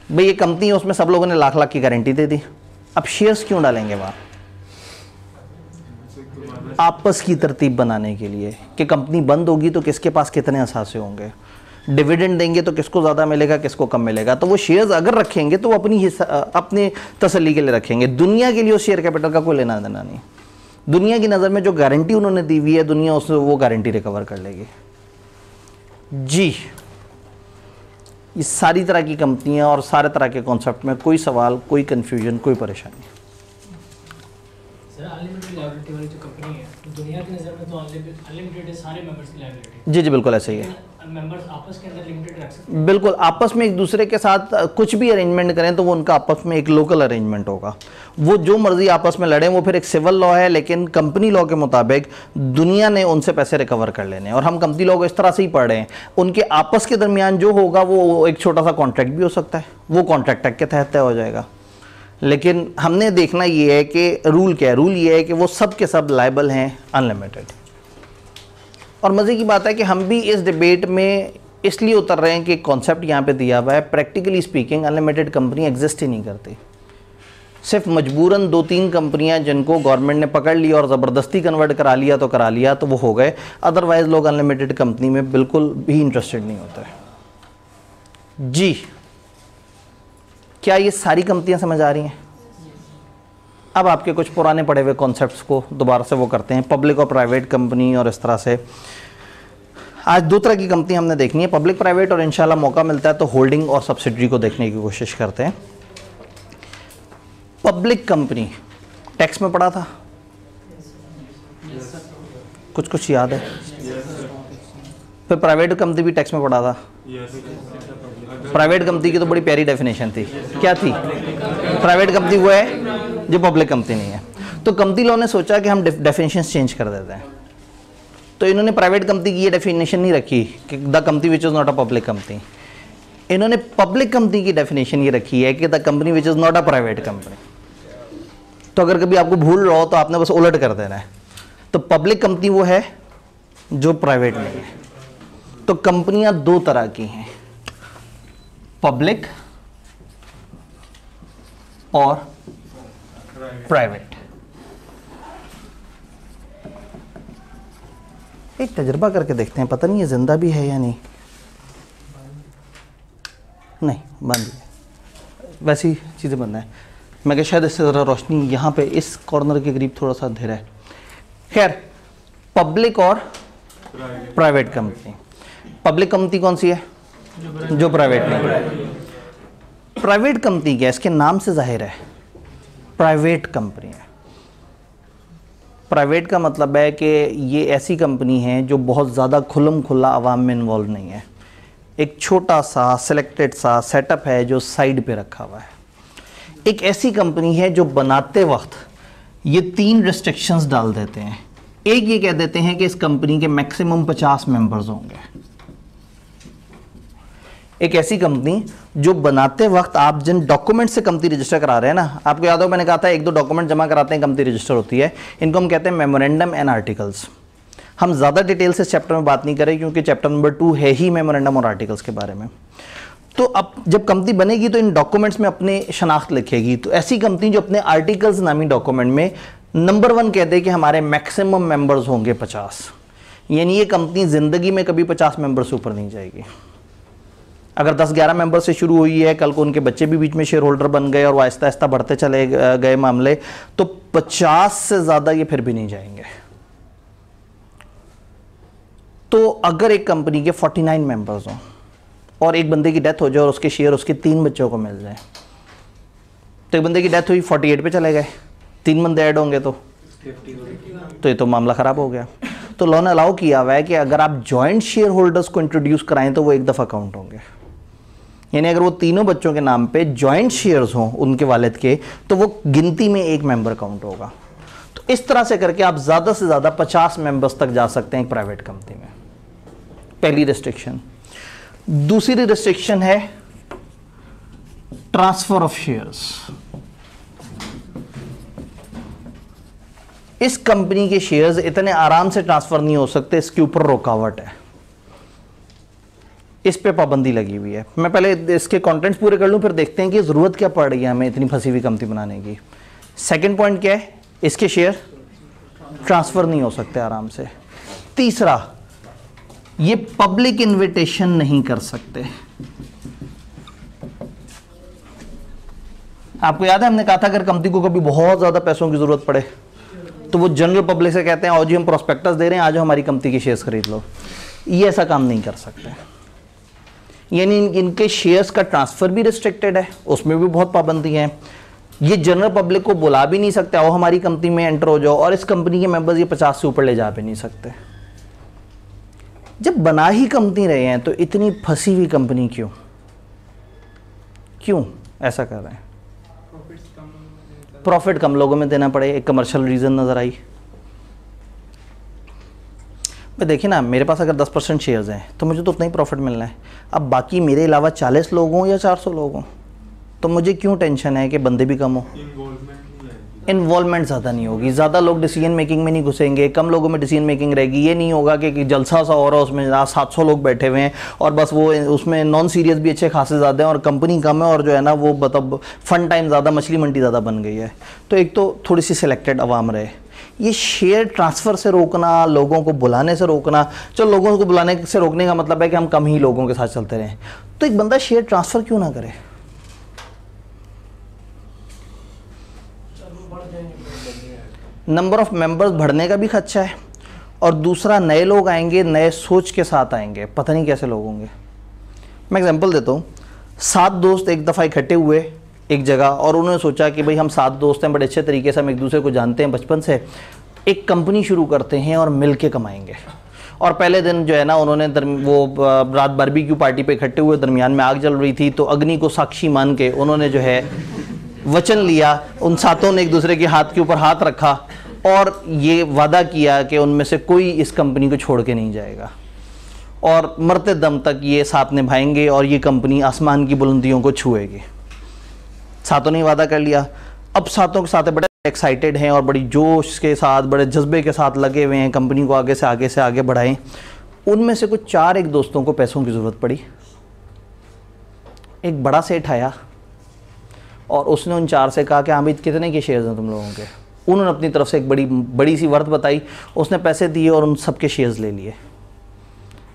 S1: भाई? ये कंपनी है, उसमें सब लोगों ने लाख लाख की गारंटी दे दी, अब शेयर्स क्यों डालेंगे वहां? आपस की तरतीब बनाने के लिए कि कंपनी बंद होगी तो किसके पास कितने असासे होंगे, डिविडेंड देंगे तो किसको ज़्यादा मिलेगा, किसको कम मिलेगा। तो वो शेयर्स अगर रखेंगे तो वो अपनी तसल्ली के लिए रखेंगे, दुनिया के लिए उस शेयर कैपिटल का कोई लेना देना नहीं। दुनिया की नज़र में जो गारंटी उन्होंने दी हुई है, दुनिया उससे वो गारंटी रिकवर कर लेगी। जी, ये सारी तरह की कंपनियां और सारे तरह के कॉन्सेप्ट में कोई सवाल, कोई कन्फ्यूजन, कोई परेशानी।
S5: सर अनलिमिटेड लायबिलिटी वाली जो कंपनी है, दुनिया की नज़र में तो अनलिमिटेड है सारे मेंबर्स की लायबिलिटी।
S1: जी जी बिल्कुल ऐसे ही है।
S5: मेंबर्स आपस के अंदर लिमिटेड रख सकते हैं।
S1: बिल्कुल, आपस में एक दूसरे के साथ कुछ भी अरेंजमेंट करें तो वो उनका आपस में एक लोकल अरेंजमेंट होगा। वो जो मर्जी आपस में लड़ें, वो फिर एक सिविल लॉ है, लेकिन कंपनी लॉ के मुताबिक दुनिया ने उनसे पैसे रिकवर कर लेने हैं। और हम कंपनी लॉ को इस तरह से ही पढ़ रहे हैं, उनके आपस के दरमियान जो होगा वो एक छोटा सा कॉन्ट्रैक्ट भी हो सकता है, वो कॉन्ट्रैक्ट एक्ट के तहत तय हो जाएगा। लेकिन हमने देखना ये है कि रूल क्या है। रूल ये है कि वो सब के सब लायबल हैं अनलिमिटेड। और मज़े की बात है कि हम भी इस डिबेट में इसलिए उतर रहे हैं कि कॉन्सेप्ट यहाँ पे दिया हुआ है, practically speaking unlimited company exist ही नहीं करती। सिर्फ मजबूरन 2-3 कंपनियां जिनको गवर्नमेंट ने पकड़ लिया और ज़बरदस्ती कन्वर्ट करा लिया तो करा लिया, तो वो हो गए। अदरवाइज़ लोग अनलिमिटेड कंपनी में बिल्कुल भी इंटरेस्टेड नहीं होते। जी, क्या ये सारी कंपनियां समझ आ रही हैं? अब आपके कुछ पुराने पढ़े हुए कॉन्सेप्ट्स को दोबारा से वो करते हैं, पब्लिक और प्राइवेट कंपनी और इस तरह से। आज 2 तरह की कंपनी हमने देखनी है, पब्लिक प्राइवेट, और इंशाल्लाह मौका मिलता है तो होल्डिंग और सब्सिडरी को देखने की कोशिश करते हैं। पब्लिक कंपनी टैक्स में पढ़ा था, कुछ कुछ याद है? फिर प्राइवेट कंपनी भी टैक्स में पढ़ा था। प्राइवेट कंपनी की तो बड़ी प्यारी डेफिनेशन थी, क्या थी? प्राइवेट कंपनी वो है जो पब्लिक कंपनी नहीं है। तो कंपनी लॉ ने सोचा कि हम डेफिनेशन चेंज कर देते हैं, तो इन्होंने प्राइवेट कंपनी की ये डेफिनेशन नहीं रखी कि the company which is not a public company. इन्होंने पब्लिक कंपनी की डेफिनेशन ये रखी है कि the company which is not a private company. तो अगर कभी आपको भूल रहा हो तो आपने बस उलट कर देना है। तो पब्लिक कंपनी वो है जो प्राइवेट नहीं है। तो कंपनियां 2 तरह की हैं, पब्लिक और प्राइवेट। एक तजर्बा करके देखते हैं, पता नहीं ये जिंदा भी है या नहीं। नहीं, बंद है, वैसी चीज़ें बंद है। मैं कहा शायद इससे ज़रा रोशनी यहाँ पे इस कॉर्नर के करीब थोड़ा सा अंधेरा है। खैर, पब्लिक और प्राइवेट कंपनी। पब्लिक कंपनी कौन सी है? जो प्राइवेट नहीं। प्राइवेट कंपनी क्या है? इसके नाम से जाहिर है प्राइवेट कंपनी है। प्राइवेट का मतलब है कि ये ऐसी कंपनी है जो बहुत ज़्यादा खुल्लम खुल्ला आवाम में इन्वॉल्व नहीं है। एक छोटा सा सिलेक्टेड सा सेटअप है जो साइड पे रखा हुआ है। एक ऐसी कंपनी है जो बनाते वक्त ये 3 रिस्ट्रिक्शंस डाल देते हैं। एक ये कह देते हैं कि इस कंपनी के मैक्सिमम 50 मेंबर्स होंगे। एक ऐसी कंपनी जो बनाते वक्त आप जिन डॉक्यूमेंट से कंपनी रजिस्टर करा रहे हैं ना, आपको याद हो मैंने कहा था 1-2 डॉक्यूमेंट जमा कराते हैं कंपनी रजिस्टर होती है, इनको हम कहते हैं मेमोरेंडम एंड आर्टिकल्स। हम ज़्यादा डिटेल से इस चैप्टर में बात नहीं करें क्योंकि चैप्टर नंबर 2 है ही मेमोरेंडम और आर्टिकल्स के बारे में। तो अब जब कंपनी बनेगी तो इन डॉक्यूमेंट्स में अपने शनाख्त लिखेगी। तो ऐसी कंपनी जो अपने आर्टिकल्स नामी डॉक्यूमेंट में नंबर 1 कह दे कि हमारे मैक्सिमम मेंबर्स होंगे 50, यानी ये कंपनी ज़िंदगी में कभी 50 मेंबर से ऊपर नहीं जाएगी। अगर 10-11 मेंबर से शुरू हुई है, कल को उनके बच्चे भी बीच में शेयर होल्डर बन गए और वो आहिस्ता आहिस्ता बढ़ते चले गए मामले, तो 50 से ज़्यादा ये फिर भी नहीं जाएंगे। तो अगर एक कंपनी के 49 मेंबर्स हों और एक बंदे की डेथ हो जाए और उसके शेयर उसके 3 बच्चों को मिल जाए, तो एक बंदे की डेथ हुई 48 पे चले गए, 3 बंदे ऐड होंगे तो ये तो मामला ख़राब हो गया। तो लॉ ने अलाउ किया हुआ है कि अगर आप जॉइंट शेयर होल्डर्स को इंट्रोड्यूस कराएं तो वो एक दफ़ा काउंट होंगे। यानी अगर वो तीनों बच्चों के नाम पे जॉइंट शेयर्स हों उनके वालिद के, तो वो गिनती में एक मेंबर काउंट होगा। तो इस तरह से करके आप ज़्यादा से ज़्यादा 50 मेंबर्स तक जा सकते हैं एक प्राइवेट कंपनी में। पहली रिस्ट्रिक्शन। दूसरी रिस्ट्रिक्शन है ट्रांसफर ऑफ शेयर्स। इस कंपनी के शेयर्स इतने आराम से ट्रांसफर नहीं हो सकते, इसके ऊपर रुकावट है, इस पे पाबंदी लगी हुई है। मैं पहले इसके कंटेंट्स पूरे कर लूं, फिर देखते हैं कि ज़रूरत क्या पड़ रही है हमें इतनी फंसी हुई कंपनी बनाने की। सेकंड पॉइंट क्या है, इसके शेयर ट्रांसफर नहीं हो सकते आराम से। तीसरा, ये पब्लिक इन्विटेशन नहीं कर सकते। आपको याद है हमने कहा था अगर कंपनी को कभी बहुत ज्यादा पैसों की जरूरत पड़े तो वो जनरल पब्लिक से कहते हैं आओ जी हम प्रोस्पेक्टस दे रहे हैं, आज हमारी कंपनी के शेयर्स खरीद लो। ये ऐसा काम नहीं कर सकते, यानी इनके शेयर्स का ट्रांसफर भी रिस्ट्रिक्टेड है, उसमें भी बहुत पाबंदी है। ये जनरल पब्लिक को बुला भी नहीं सकते आओ हमारी कंपनी में एंटर हो जाओ, और इस कंपनी के मेंबर्स ये 50 से ऊपर ले जा भी नहीं सकते। जब बना ही कंपनी रहे हैं तो इतनी फंसी हुई कंपनी क्यों ऐसा कर रहे हैं? प्रॉफिट कम लोगों में देना पड़े, एक कमर्शियल रीजन नजर आई। देखिए ना, मेरे पास अगर 10% शेयर्स हैं तो मुझे तो उतना ही प्रॉफिट मिलना है। अब बाकी मेरे अलावा 40 लोग हों या 400 लोग हों तो मुझे क्यों टेंशन है कि बंदे भी कम हो? इन्वॉल्वमेंट ज़्यादा नहीं होगी, ज़्यादा लोग डिसीजन मेकिंग में नहीं घुसेंगे, कम लोगों में डिसीजन मेकिंग रहेगी। ये नहीं होगा कि जलसा सा हो रहा है उसमें 700 लोग बैठे हुए हैं और बस वो उसमें नॉन सीरियस भी अच्छे खासे ज़्यादा हैं और कंपनी कम है और जो है ना वो मतलब फन टाइम ज़्यादा, मछली मंडी ज़्यादा बन गई है। तो एक तो थोड़ी सी सिलेक्टेड आवाम रहे। ये शेयर ट्रांसफ़र से रोकना, लोगों को बुलाने से रोकना, चलो लोगों को बुलाने से रोकने का मतलब है कि हम कम ही लोगों के साथ चलते रहें, तो एक बंदा शेयर ट्रांसफ़र क्यों ना करे? नंबर ऑफ मेंबर्स बढ़ने का भी खर्चा है और दूसरा नए लोग आएंगे, नए सोच के साथ आएंगे, पता नहीं कैसे लोग होंगे। मैं एग्जांपल देता हूँ, 7 दोस्त एक दफ़ा इकट्ठे हुए एक जगह और उन्होंने सोचा कि भाई हम 7 दोस्त हैं, बड़े अच्छे तरीके से हम एक दूसरे को जानते हैं बचपन से, एक कंपनी शुरू करते हैं और मिल के कमाएंगे। और पहले दिन जो है ना उन्होंने वो रात बारबेक्यू पार्टी पे इकट्ठे हुए, दरमियान में आग जल रही थी, तो अग्नि को साक्षी मान के उन्होंने जो है वचन लिया, उन 7 ने एक दूसरे के हाथ के ऊपर हाथ रखा और ये वादा किया कि उनमें से कोई इस कंपनी को छोड़ के नहीं जाएगा और मरते दम तक ये 7 निभाएंगे और ये कंपनी आसमान की बुलंदियों को छुएगी। 7 ने वादा कर लिया। अब 7 के साथ बड़े एक्साइटेड हैं और बड़ी जोश के साथ, बड़े जज्बे के साथ लगे हुए हैं कंपनी को आगे से आगे बढ़ाएं। उनमें से कुछ 4 एक दोस्तों को पैसों की ज़रूरत पड़ी। एक बड़ा सेठ आया और उसने उन 4 से कहा कि हामिद कितने के शेयर्स हैं तुम लोगों के? उन्होंने अपनी तरफ से एक बड़ी सी वर्थ बताई, उसने पैसे दिए और उन सबके शेयर्स ले लिए।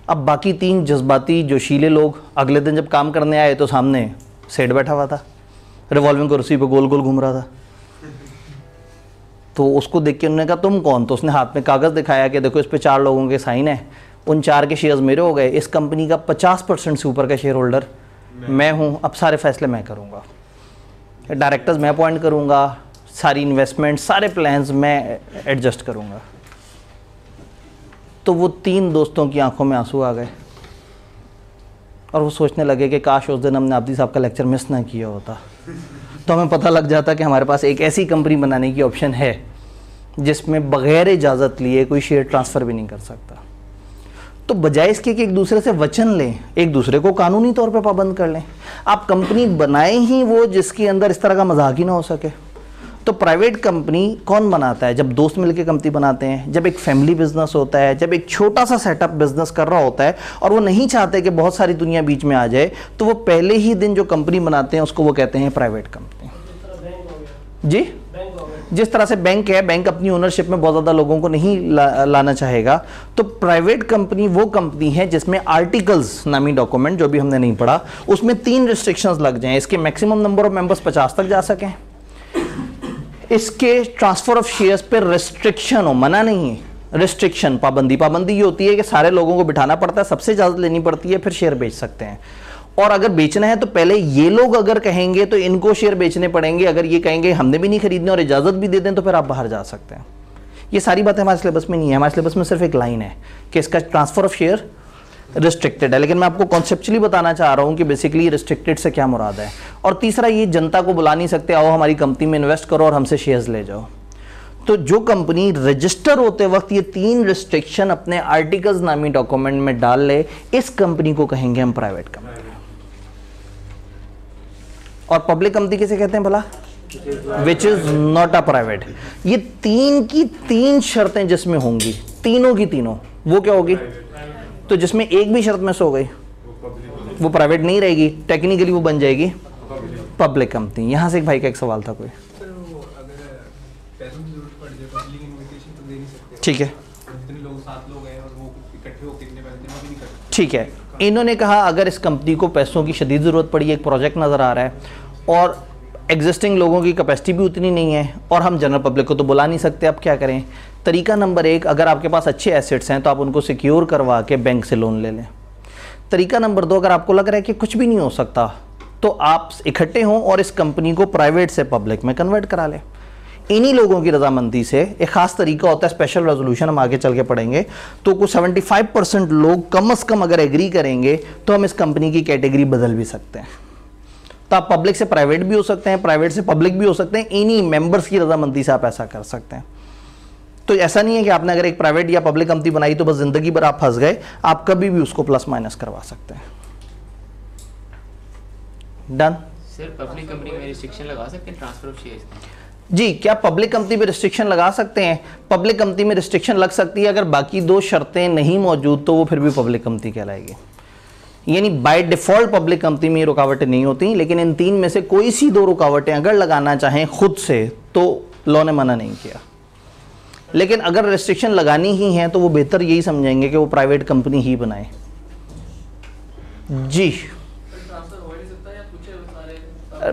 S1: अब बाकी 3 जज्बाती जोशीले लोग अगले दिन जब काम करने आए तो सामने सेठ बैठा हुआ था, रिवॉल्विंग कुर्सी पे गोल गोल घूम रहा था। तो उसको देख के उन्होंने कहा तुम कौन? तो उसने हाथ में कागज़ दिखाया कि देखो इस पे 4 लोगों के साइन है, उन 4 के शेयर्स मेरे हो गए, इस कंपनी का 50% से ऊपर का शेयर होल्डर मैं हूँ, अब सारे फैसले मैं करूँगा, डायरेक्टर्स मैं अपॉइंट करूँगा, सारी इन्वेस्टमेंट, सारे प्लान्स मैं एडजस्ट करूँगा। तो वो 3 दोस्तों की आंखों में आंसू आ गए और वो सोचने लगे कि काश उस दिन हमने आब्दी साहब का लेक्चर मिस ना किया होता, तो हमें पता लग जाता कि हमारे पास एक ऐसी कंपनी बनाने की ऑप्शन है जिसमें बग़ैर इजाज़त लिए कोई शेयर ट्रांसफ़र भी नहीं कर सकता। तो बजाय इसके कि एक दूसरे से वचन लें, एक दूसरे को कानूनी तौर पे पाबंद कर लें। आप कंपनी बनाएं ही वो जिसके अंदर इस तरह का मजाक ही ना हो सके। तो प्राइवेट कंपनी कौन बनाता है? जब दोस्त मिलकर कंपनी बनाते हैं, जब एक फैमिली बिजनेस होता है, जब एक छोटा सा सेटअप बिजनेस कर रहा होता है और वो नहीं चाहते कि बहुत सारी दुनिया बीच में आ जाए, तो वो पहले ही दिन जो कंपनी बनाते हैं उसको वो कहते हैं प्राइवेट कंपनी। जी, जिस तरह से बैंक है, बैंक अपनी ओनरशिप में बहुत ज़्यादा लोगों को नहीं लाना चाहेगा, तो प्राइवेट कंपनी वो कंपनी है जिसमें आर्टिकल्स नामी डॉक्यूमेंट जो भी हमने नहीं पढ़ा, उसमें 3 रिस्ट्रिक्शंस लग जाएं। इसके मैक्सिमम नंबर ऑफ मेंबर्स 50 तक जा सकें, इसके ट्रांसफर ऑफ शेयर्स पे रिस्ट्रिक्शन हो, मना नहीं है, रिस्ट्रिक्शन, पाबंदी ये होती है कि सारे लोगों को बिठाना पड़ता है, सबसे इजाज़त लेनी पड़ती है, फिर शेयर बेच सकते हैं। और अगर बेचना है तो पहले ये लोग अगर कहेंगे तो इनको शेयर बेचने पड़ेंगे, अगर ये कहेंगे हमने भी नहीं खरीदने और इजाज़त भी दे दें तो फिर आप बाहर जा सकते हैं। ये सारी बातें हमारे सिलेबस में नहीं है, हमारे सिलेबस में सिर्फ एक लाइन है कि इसका ट्रांसफर ऑफ शेयर रिस्ट्रिक्टेड है। लेकिन मैं आपको कॉन्सेप्चुअली बताना चाह रहा हूँ कि बेसिकली रिस्ट्रिक्टेड से क्या मुराद है। और तीसरा, ये जनता को बुला नहीं सकते आओ हमारी कंपनी में इन्वेस्ट करो और हमसे शेयर्स ले जाओ। तो जो कंपनी रजिस्टर होते वक्त ये 3 रिस्ट्रिक्शन अपने आर्टिकल्स नामी डॉक्यूमेंट में डाल ले, इस कंपनी को कहेंगे हम प्राइवेट कंपनी। और पब्लिक कंपनी किसे कहते हैं भला? Which is not a private. ये 3 की 3 शर्तें जिसमें होंगी, तीनों की तीनों, वो क्या होगी? तो जिसमें एक भी शर्त मिस हो गई वो प्राइवेट नहीं रहेगी, टेक्निकली वो बन जाएगी पब्लिक कंपनी। यहां से एक भाई का एक सवाल था कोई।
S6: सर वो अगर पैसों की जरूरत पड़ जाए पब्लिक इन्विटेशन तो दे नहीं सकते।
S1: ठीक है,
S6: जितने लोग 7 लोग हैं और वो इकट्ठे होकर इतने पैसे देना भी नहीं करते।
S1: ठीक है, इन्होंने कहा अगर इस कंपनी को पैसों की शदीद ज़रूरत पड़ी, एक प्रोजेक्ट नज़र आ रहा है और एग्जिस्टिंग लोगों की कैपेसिटी भी उतनी नहीं है और हम जनरल पब्लिक को तो बुला नहीं सकते, अब क्या करें? तरीका नंबर 1, अगर आपके पास अच्छे एसेट्स हैं तो आप उनको सिक्योर करवा के बैंक से लोन ले लें। तरीका नंबर 2, अगर आपको लग रहा है कि कुछ भी नहीं हो सकता तो आप इकट्ठे हों और इस कंपनी को प्राइवेट से पब्लिक में कन्वर्ट करा लें। इन्हीं लोगों की रजामंदी से एक खास तरीका होता है, स्पेशल रेजोल्यूशन हम आगे चल के पढ़ेंगे, तो कुछ 75% लोग कम से कम अगर एग्री करेंगे तो हम इस कंपनी की कैटेगरी बदल भी सकते हैं। तो आप पब्लिक से प्राइवेट भी हो सकते हैं, प्राइवेट से पब्लिक भी हो सकते हैं, इन्हीं मेंबर्स की रजामंदी से आप ऐसा कर सकते हैं। तो ऐसा नहीं है कि आपने अगर एक प्राइवेट या पब्लिक कंपनी बनाई तो बस जिंदगी भर आप फंस गए, आप कभी भी उसको प्लस माइनस करवा सकते हैं। डन?
S4: सर पब्लिक कंपनी में रिस्ट्रिक्शन लगा सकते हैं ट्रांसफर ऑफ शेयर्स का?
S1: जी, क्या पब्लिक कंपनी में रिस्ट्रिक्शन लगा सकते हैं? पब्लिक कंपनी में रिस्ट्रिक्शन लग सकती है, अगर बाकी 2 शर्तें नहीं मौजूद तो वो फिर भी पब्लिक कंपनी कहलाएगी। यानी बाय डिफॉल्ट पब्लिक कंपनी में रुकावटें नहीं होती, लेकिन इन 3 में से कोई सी 2 रुकावटें अगर लगाना चाहें खुद से तो लॉ ने मना नहीं किया। लेकिन अगर रिस्ट्रिक्शन लगानी ही है तो वो बेहतर यही समझेंगे कि वो प्राइवेट कंपनी ही बनाए। जी,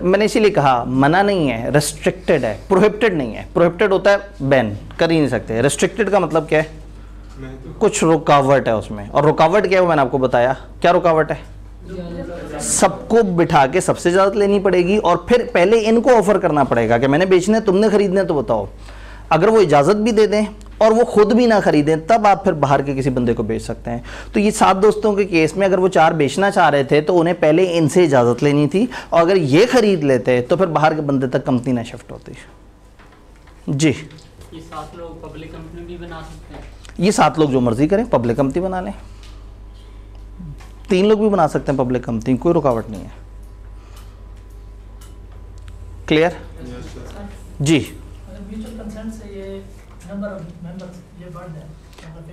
S1: मैंने इसीलिए कहा मना नहीं है, रेस्ट्रिक्टेड है, प्रोहिबिटेड नहीं है। प्रोहिबिटेड होता है बैन, कर ही नहीं सकते। रेस्ट्रिक्टेड का मतलब क्या है? कुछ रुकावट है उसमें, और रुकावट क्या है वो मैंने आपको बताया। क्या रुकावट है? सबको बिठा के सबसे इजाजत लेनी पड़ेगी और फिर पहले इनको ऑफर करना पड़ेगा कि मैंने बेचने, तुमने खरीदने तो बताओ। अगर वो इजाज़त भी दे दें और वो खुद भी ना खरीदें तब आप फिर बाहर के किसी बंदे को बेच सकते हैं। तो ये 7 दोस्तों के केस में अगर वो 4 बेचना चाह रहे थे तो उन्हें पहले इनसे इजाज़त लेनी थी, और अगर ये खरीद लेते तो फिर बाहर के बंदे तक कंपनी ना शिफ्ट होती। जी,
S5: ये 7 लोग पब्लिक कंपनी भी बना सकते हैं?
S1: ये 7 लोग जो मर्जी करें पब्लिक कंपनी बना लें, 3 लोग भी बना सकते हैं पब्लिक कंपनी, कोई रुकावट नहीं है। क्लियर? जी,
S5: म्यूचुअल कंसेंट से ये नंबर ऑफ मेंबर्स ये बढ़ जाए,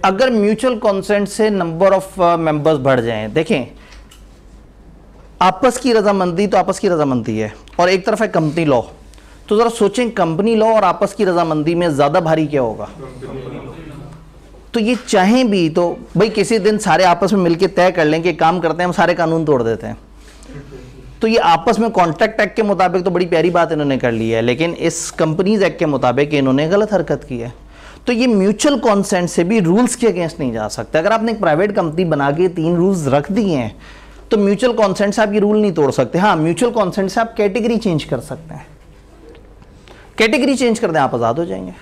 S1: अगर म्यूचुअल कंसेंट से नंबर ऑफ मेंबर्स बढ़ जाएं, देखें आपस की रजामंदी तो आपस की रजामंदी है और एक तरफ है कंपनी लॉ। तो जरा सोचें कंपनी लॉ और आपस की रजामंदी में ज्यादा भारी क्या होगा? तो ये चाहें भी तो भाई किसी दिन सारे आपस में मिलकर तय कर लें कि काम करते हैं, हम सारे कानून तोड़ देते हैं। तो ये आपस में कॉन्ट्रैक्ट एक्ट के मुताबिक तो बड़ी प्यारी बात इन्होंने कर ली है, लेकिन इस कंपनीज एक्ट के मुताबिक इन्होंने गलत हरकत की है। तो ये म्यूचुअल कॉन्सेंट से भी रूल्स के अगेंस्ट नहीं जा सकते। अगर आपने एक प्राइवेट कंपनी बना के 3 रूल्स रख दिए हैं तो म्यूचुअल कॉन्सेंट से आप ये रूल नहीं तोड़ सकते। हाँ, म्यूचुअल कॉन्सेंट से आप कैटेगरी चेंज कर सकते हैं, कैटेगरी चेंज कर दें, आप आज़ाद हो जाएंगे।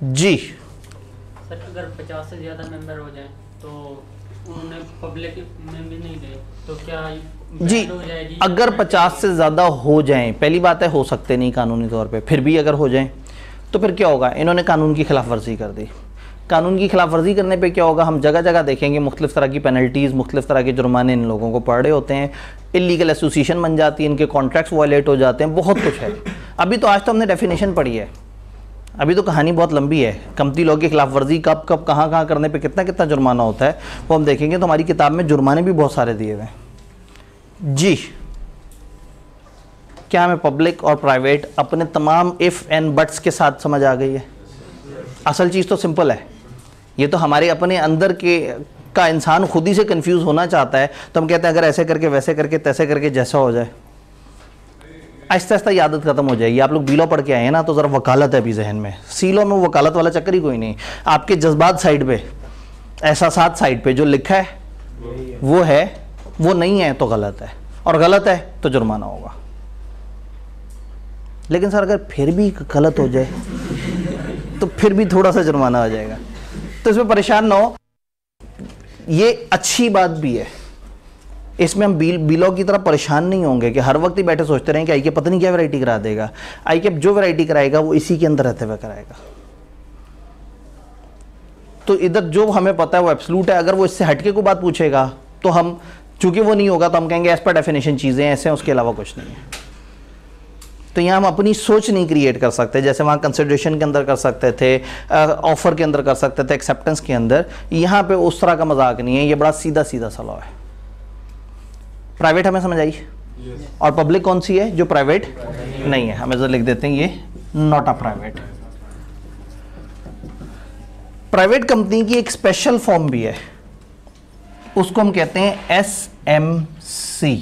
S1: जी
S5: सर अगर 50 से ज़्यादा मेंबर हो जाएं तो उन्हें पब्लिक में भी नहीं दे तो क्या
S1: जी,
S5: हो जाएगी?
S1: अगर 50 से ज़्यादा हो जाएं, पहली बात है हो सकते नहीं कानूनी तौर पे, फिर भी अगर हो जाएं तो फिर क्या होगा? इन्होंने कानून की खिलाफ वर्जी कर दी। कानून की खिलाफ वर्जी करने पे क्या होगा? हम जगह जगह देखेंगे मुख्तलिफ तरह की पेनल्टीज़, मुख्तलिफ तरह के जुर्माने इन लोगों को पड़ रहे होते हैं, इलीगल एसोसिएशन बन जाती है, इनके कॉन्ट्रैक्ट्स वायलेट हो जाते हैं, बहुत कुछ है। अभी तो आज तो हमने डेफिनेशन पढ़ी है, अभी तो कहानी बहुत लंबी है। कंपनी लॉ की खिलाफ वर्जी कब कब कहाँ कहाँ करने पे कितना कितना जुर्माना होता है वो हम देखेंगे। तो हमारी किताब में जुर्माने भी बहुत सारे दिए हुए हैं। जी, क्या हमें पब्लिक और प्राइवेट अपने तमाम इफ़ एंड बट्स के साथ समझ आ गई है? असल चीज़ तो सिंपल है, ये तो हमारे अपने अंदर के का इंसान खुद ही से कंफ्यूज होना चाहता है, तो हम कहते हैं अगर ऐसे करके वैसे करके तैसे करके जैसा हो जाए, आहिस्ता आहिस्ता ये आदत खत्म हो जाएगी। आप लोग बी लॉ पढ़ के आए हैं ना, तो ज़रा वकालत है अभी जहन में। सी लॉ में वकालत वाला चक्कर ही कोई नहीं, आपके जज्बात साइड पे, एहसासात साइड पे जो लिखा है वो है, वो नहीं है तो गलत है, और गलत है तो जुर्माना होगा। लेकिन सर अगर फिर भी गलत हो जाए तो फिर भी थोड़ा सा जुर्माना हो जाएगा, तो इसमें परेशान ना हो। ये अच्छी बात भी है, इसमें हम बिलो की तरह परेशान नहीं होंगे कि हर वक्त ही बैठे सोचते रहें कि आई के पता नहीं क्या वैरायटी करा देगा। आई के जो वैरायटी कराएगा वो इसी के अंदर रहते हुए कराएगा। तो इधर जो हमें पता है वो एब्सोल्यूट है, अगर वो इससे हटके को बात पूछेगा तो हम, चूंकि वो नहीं होगा तो हम कहेंगे एज पर डेफिनेशन चीज़ें ऐसे हैं, उसके अलावा कुछ नहीं है। तो यहाँ हम अपनी सोच नहीं क्रिएट कर सकते, जैसे वहाँ कंसिडरेशन के अंदर कर सकते थे, ऑफर के अंदर कर सकते थे, एक्सेप्टेंस के अंदर। यहाँ पे उस तरह का मजाक नहीं है, ये बड़ा सीधा सीधा सा लॉ है। प्राइवेट हमें समझ आई? और पब्लिक कौन सी है? जो प्राइवेट नहीं है। हमें जो लिख देते हैं ये not a private. Private company की एक स्पेशल फॉर्म भी है, उसको हम कहते हैं SMC।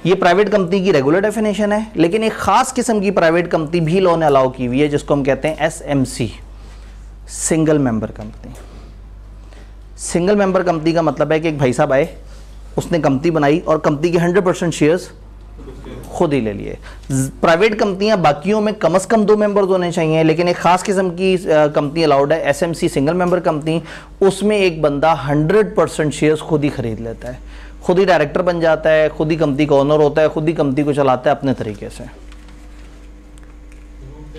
S1: ये प्राइवेट कंपनी की रेगुलर डेफिनेशन है, लेकिन एक खास किस्म की प्राइवेट कंपनी भी लॉ ने अलाउ की हुई है, जिसको हम कहते हैं SMC, single member company. Single member company का मतलब है कि एक भाई साहब आए, उसने कंपनी बनाई और कंपनी के 100% शेयर्स खुद ही ले लिए। प्राइवेट कंपनियां बाकियों में कम से कम 2 मेंबर्स होने चाहिए, लेकिन एक खास किस्म की कंपनी अलाउड है, SMC, सिंगल मेंबर कंपनी। उसमें एक बंदा 100% शेयर्स खुद ही खरीद लेता है, खुद ही डायरेक्टर बन जाता है, खुद ही कंपनी का ओनर होता है, खुद ही कंपनी को चलाता है अपने तरीके से।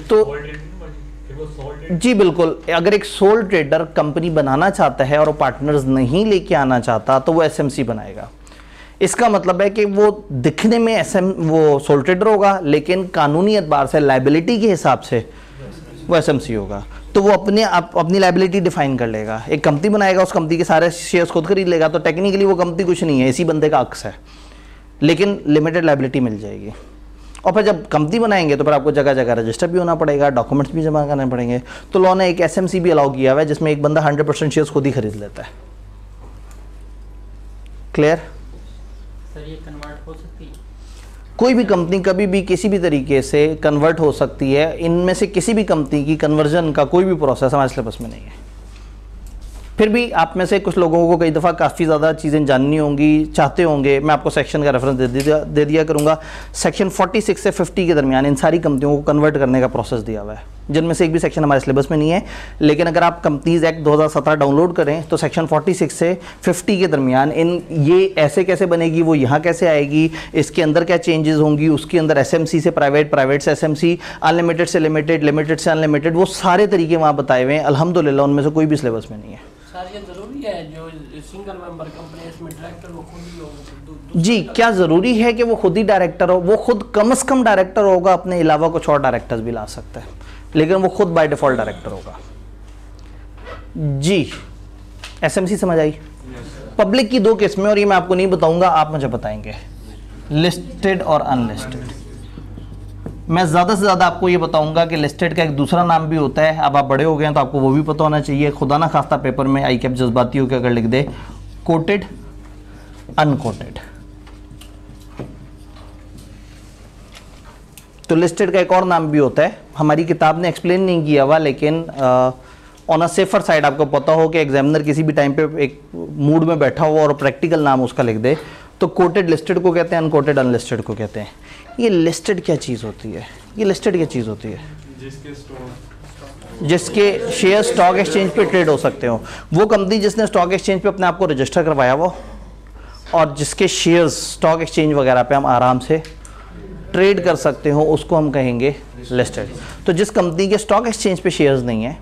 S1: तो जी बिल्कुल, अगर एक सोल ट्रेडर कंपनी बनाना चाहता है और वो पार्टनर्स नहीं लेके आना चाहता तो वो SMC बनाएगा। इसका मतलब है कि वो दिखने में वो सोल ट्रेडर होगा, लेकिन कानूनी एतबार से लायबिलिटी के हिसाब से वो SMC होगा। तो वो अपनी लायबिलिटी डिफाइन कर लेगा, एक कंपनी बनाएगा, उस कंपनी के सारे शेयर्स खुद खरीद लेगा। तो टेक्निकली वो कंपनी कुछ नहीं है, इसी बंदे का अक्स है, लेकिन लिमिटेड लायबिलिटी मिल जाएगी। और फिर जब कंपनी बनाएंगे तो फिर आपको जगह जगह रजिस्टर भी होना पड़ेगा, डॉक्यूमेंट्स भी जमा करने पड़ेंगे। तो लॉ ने एक SMC भी अलाउ किया हुआ है, जिसमें एक बंदा 100% शेयर्स खुद ही खरीद लेता है। क्लियर?
S4: सर ये कन्वर्ट हो सकती है?
S1: कोई भी कंपनी कभी भी किसी भी तरीके से कन्वर्ट हो सकती है। इनमें से किसी भी कंपनी की कन्वर्जन का कोई भी प्रोसेस हमारे सिलेबस में नहीं है। फिर भी आप में से कुछ लोगों को कई दफ़ा काफ़ी ज़्यादा चीज़ें जाननी होंगी, चाहते होंगे, मैं आपको सेक्शन का रेफरेंस दे दिया करूँगा। सेक्शन 46 से 50 के दरमियान इन सारी कंपनियों को कन्वर्ट करने का प्रोसेस दिया हुआ है, जिनमें से एक भी सेक्शन हमारे सिलेबस में नहीं है। लेकिन अगर आप कंपनीज एक्ट 2017 डाउनलोड करें तो सेक्शन 46 से 50 के दरमियान ये ऐसे कैसे बनेगी, वो यहाँ कैसे आएगी, इसके अंदर क्या चेंजेस होंगी, उसके अंदर SMC से प्राइवेट, प्राइवेट से SMC, अनलिमिटेड से लिमिटेड, लिमिटेड से अनलिमिटेड, वो सारे तरीके वहाँ बताए हुए हैं। अल्हम्दुलिल्लाह उनमें से कोई भी सिलेबस में नहीं है।
S3: सर ये जरूरी है जो सिंगल मेंबर कंपनी है इसमें डायरेक्टर वो खुद ही हो?
S1: जी, क्या ज़रूरी है कि वो खुद ही डायरेक्टर हो? वो खुद कम से कम डायरेक्टर होगा, अपने अलावा कुछ और डायरेक्टर्स भी ला सकता है, लेकिन वो खुद बाय डिफ़ॉल्ट डायरेक्टर होगा। जी, SMC समझ आई? पब्लिक की 2 किस्में, और ये मैं आपको नहीं बताऊंगा, आप मुझे बताएंगे, लिस्टेड और अनलिस्टेड। मैं ज़्यादा से ज़्यादा आपको ये बताऊंगा कि लिस्टेड का एक दूसरा नाम भी होता है। अब आप बड़े हो गए हैं तो आपको वो भी पता होना चाहिए। खुदा ना खास्ता पेपर में आई कैप जज्बाती हो के अगर लिख दे कोटेड, अनकोटेड, तो लिस्टेड का एक और नाम भी होता है। हमारी किताब ने एक्सप्लेन नहीं किया हुआ, लेकिन ऑन अ सेफर साइड आपको पता हो कि एग्जामिनर किसी भी टाइम पे एक मूड में बैठा हो और प्रैक्टिकल नाम उसका लिख दे, तो कोटेड लिस्टेड को कहते हैं, अनकोटेड अनलिस्टेड को कहते हैं। ये लिस्टेड क्या चीज़ होती है? ये लिस्टेड क्या चीज़ होती है? जिसके शेयर स्टॉक एक्सचेंज पे ट्रेड हो सकते हो। वो कंपनी जिसने स्टॉक एक्सचेंज पे अपने आप को रजिस्टर करवाया हुआ और जिसके शेयर्स स्टॉक एक्सचेंज वगैरह पे हम आराम से ट्रेड कर सकते हो, उसको हम कहेंगे लिस्टेड। तो जिस कंपनी के स्टॉक एक्सचेंज पे शेयर्स नहीं है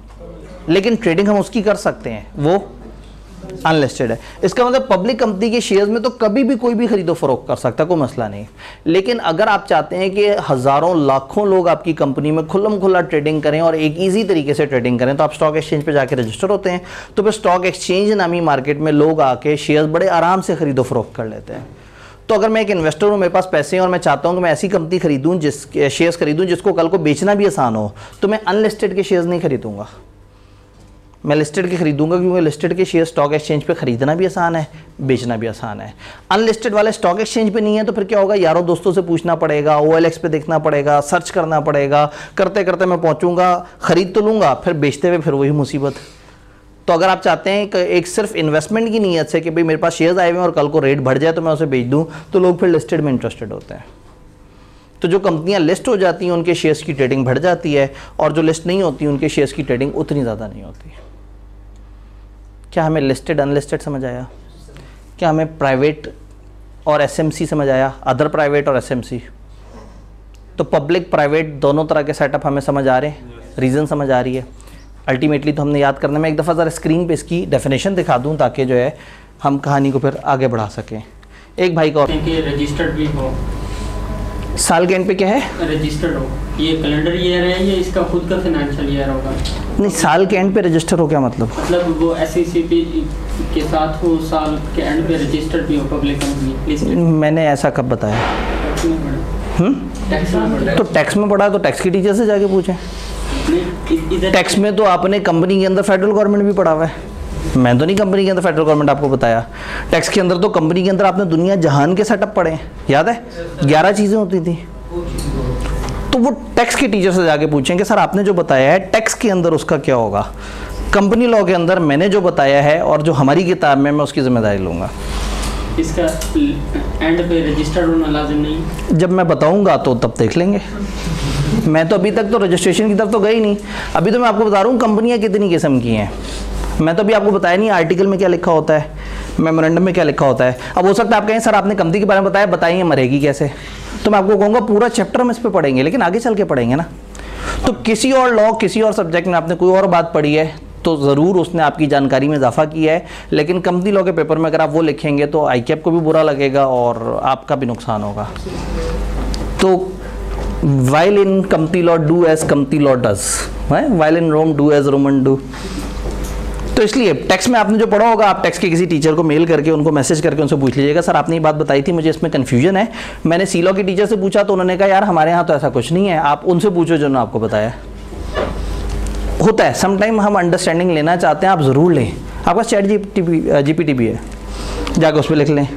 S1: लेकिन ट्रेडिंग हम उसकी कर सकते हैं, वो अनलिस्टेड है। इसका मतलब पब्लिक कंपनी के शेयर्स में तो कभी भी कोई भी खरीदो फरोख्त कर सकता है, कोई मसला नहीं। लेकिन अगर आप चाहते हैं कि हज़ारों लाखों लोग आपकी कंपनी में खुल्लम खुल्ला ट्रेडिंग करें और एक ईजी तरीके से ट्रेडिंग करें, तो आप स्टॉक एक्सचेंज पे जाके रजिस्टर होते हैं। तो फिर स्टॉक एक्सचेंज नामी मार्केट में लोग आके शेयर्स बड़े आराम से खरीदो फरोख्त कर लेते हैं। तो अगर मैं एक इन्वेस्टर हूँ, मेरे पास पैसे हैं और मैं चाहता हूँ कि मैं ऐसी कंपनी खरीदूँ शेयर्स खरीदूँ जिसको कल को बेचना भी आसान हो, तो मैं अनलिस्टेड के शेयर्स नहीं खरीदूँगा, मैं लिस्टेड के खरीदूंगा, क्योंकि लिस्टेड के शेयर स्टॉक एक्सचेंज पे खरीदना भी आसान है, बेचना भी आसान है। अनलिस्टेड वाले स्टॉक एक्सचेंज पे नहीं है, तो फिर क्या होगा, यारों दोस्तों से पूछना पड़ेगा, OLX पे देखना पड़ेगा, सर्च करना पड़ेगा, करते करते मैं पहुंचूंगा, खरीद तो लूँगा, फिर बेचते हुए फिर वही मुसीबत। तो अगर आप चाहते हैं कि एक सिर्फ इन्वेस्टमेंट की नीयत से कि भाई मेरे पास शेयर्स आए हुए हैं और कल को रेट बढ़ जाए तो मैं उसे बेच दूँ, तो लोग फिर लिस्टेड में इंटरेस्टेड होते हैं। तो जो कंपनियां लिस्ट हो जाती हैं उनके शेयर्स की ट्रेडिंग बढ़ जाती है, और जो लिस्ट नहीं होती उनके शेयर्स की ट्रेडिंग उतनी ज़्यादा नहीं होती। क्या हमें लिस्टेड अनलिस्टेड समझ आया? क्या हमें प्राइवेट और SMC समझ आया, अदर प्राइवेट और SMC? तो पब्लिक प्राइवेट दोनों तरह के सेटअप हमें समझ आ रहे हैं, रीज़न समझ आ रही है। अल्टीमेटली तो हमने याद करने में एक दफ़ा ज़रा स्क्रीन पे इसकी डेफिनेशन दिखा दूं ताकि जो है हम कहानी को फिर आगे बढ़ा सकें। एक भाई का
S4: रजिस्टर्ड भी हो,
S1: साल के एंड पे क्या है?
S7: रजिस्टर्ड हो, ये कैलेंडर ईयर है या इसका खुद का फाइनेंशियल ईयर होगा?
S1: नहीं, साल के एंड पे रजिस्टर हो क्या मतलब?
S7: मतलब वो SECP के साथ वो साल के एंड पे रजिस्टर्ड भी हो पब्लिक कंपनी।
S1: मैंने ऐसा कब बताया?
S7: टैक्स में पड़ा है।
S1: तो टैक्स में पढ़ा तो टैक्स के टीचर से जाके पूछें।
S7: इधर
S1: टैक्स में तो आपने कंपनी के अंदर फेडरल गवर्नमेंट भी पढ़ा हुआ है, मैं तो नहीं कंपनी के अंदर फेडरल गवर्नमेंट आपको बताया। टैक्स के अंदर तो कंपनी के अंदर आपने दुनिया जहान के सेटअप पढ़े हैं, याद है? 11 चीज़ें होती थी। तो वो टैक्स के टीचर से जाके पूछें कि सर आपने जो बताया है टैक्स के अंदर उसका क्या होगा। कंपनी लॉ के अंदर मैंने जो बताया है और जो हमारी किताब में, मैं उसकी जिम्मेदारी लूँगा।
S7: इसका एंड पे रजिस्टर्ड होना लाजिम नहीं?
S1: जब मैं बताऊँगा तो तब देख लेंगे। मैं तो अभी तक तो रजिस्ट्रेशन की तरफ तो गई नहीं, अभी तो मैं आपको बता रहा हूँ कंपनियाँ कितनी किस्म की हैं। मैं तो अभी आपको बताया नहीं आर्टिकल में क्या लिखा होता है, मेमोरेंडम में क्या लिखा होता है। अब हो सकता है आप कहें सर आपने कंपनी के बारे में बताया, बताइए मरेगी कैसे, तो मैं आपको कहूँगा पूरा चैप्टर हम इस पर पढ़ेंगे, लेकिन आगे चल के पढ़ेंगे ना। तो किसी और लॉ, किसी और सब्जेक्ट में आपने कोई और बात पढ़ी है तो ज़रूर उसने आपकी जानकारी में इजाफा किया है, लेकिन कंपनी लॉ के पेपर में अगर आप वो लिखेंगे तो ICAP को भी बुरा लगेगा और आपका भी नुकसान होगा। तो while in company law do as company law does, while in Rome do as Roman do। तो इसलिए टैक्स में आपने जो पढ़ा होगा, आप टैक्स के किसी टीचर को मेल करके उनको मैसेज करके उनसे पूछ लीजिएगा सर आपने ये बात बताई थी, मुझे इसमें कन्फ्यूजन है। मैंने सी लॉ के टीचर से पूछा तो उन्होंने कहा यार हमारे यहाँ तो ऐसा कुछ नहीं है, आप उनसे पूछो जो आपको बताया। होता है समटाइम हम अंडरस्टैंडिंग लेना चाहते हैं, आप ज़रूर लें। आपका चैट GPT भी है, जाके उस पर लिख लें,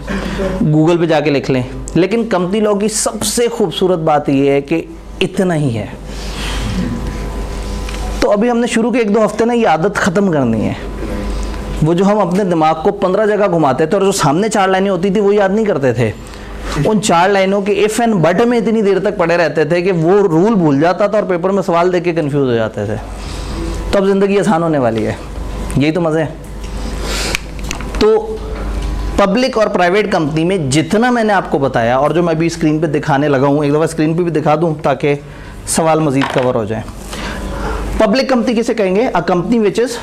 S1: गूगल पे जाके लिख लें। लेकिन कंपनी लॉ की सबसे खूबसूरत बात यह है कि इतना ही है। तो अभी हमने शुरू के 1-2 हफ्ते ना ये आदत ख़त्म करनी है। वो जो हम अपने दिमाग को 15 जगह घुमाते थे और जो सामने 4 लाइनें होती थी वो याद नहीं करते थे, उन 4 लाइनों के इफ़ एंड बट में इतनी देर तक पड़े रहते थे कि वो रूल भूल जाता था और पेपर में सवाल देख के कन्फ्यूज़ हो जाते थे। तो अब ज़िंदगी आसान होने वाली है, यही तो मज़े हैं। तो पब्लिक और प्राइवेट कंपनी में जितना मैंने आपको बताया और जो मैं अभी स्क्रीन पे दिखाने लगा हूँ, एक दफ़ा स्क्रीन पे भी दिखा दूँ ताकि सवाल मज़ीद कवर हो जाए। पब्लिक कंपनी किसे कहेंगे? A company which is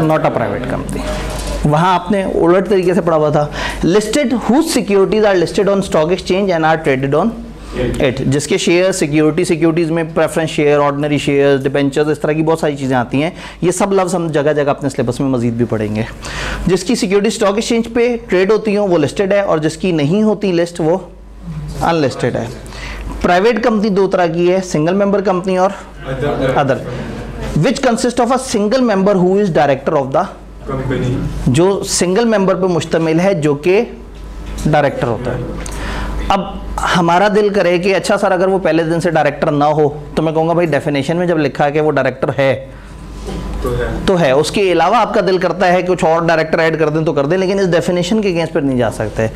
S1: not a private company. वहाँ आपने उलट तरीके से पढ़ा हुआ था, listed whose securities are listed on stock exchange and are traded on it. जिसके शेयर सिक्योरिटीज़ में preference share, ordinary share, debentures, इस तरह की बहुत सारी चीज़ें आती हैं। ये सब लफ्ज़ हम जगह जगह अपने सिलेबस में मजीद भी पढ़ेंगे। जिसकी सिक्योरिटी स्टॉक एक्सचेंज पे ट्रेड होती हो वो लिस्टेड है, और जिसकी नहीं होती लिस्ट वो अनलिस्टेड है। प्राइवेट कंपनी 2 तरह की है, सिंगल मेंबर कंपनी और other, which consist of a single member who is director of the company. जो सिंगल मेंबर पे मुश्तमिल है जो कि डायरेक्टर होता है। अब हमारा दिल करे कि अच्छा सर अगर वो पहले दिन से डायरेक्टर ना हो, तो मैं कहूँगा भाई डेफिनेशन में जब लिखा है कि वो डायरेक्टर है तो है, उसके अलावा आपका दिल करता है कि कुछ और डायरेक्टर ऐड कर दें तो कर दें, लेकिन इस डेफिनेशन के अगेंस्ट पर नहीं जा सकते।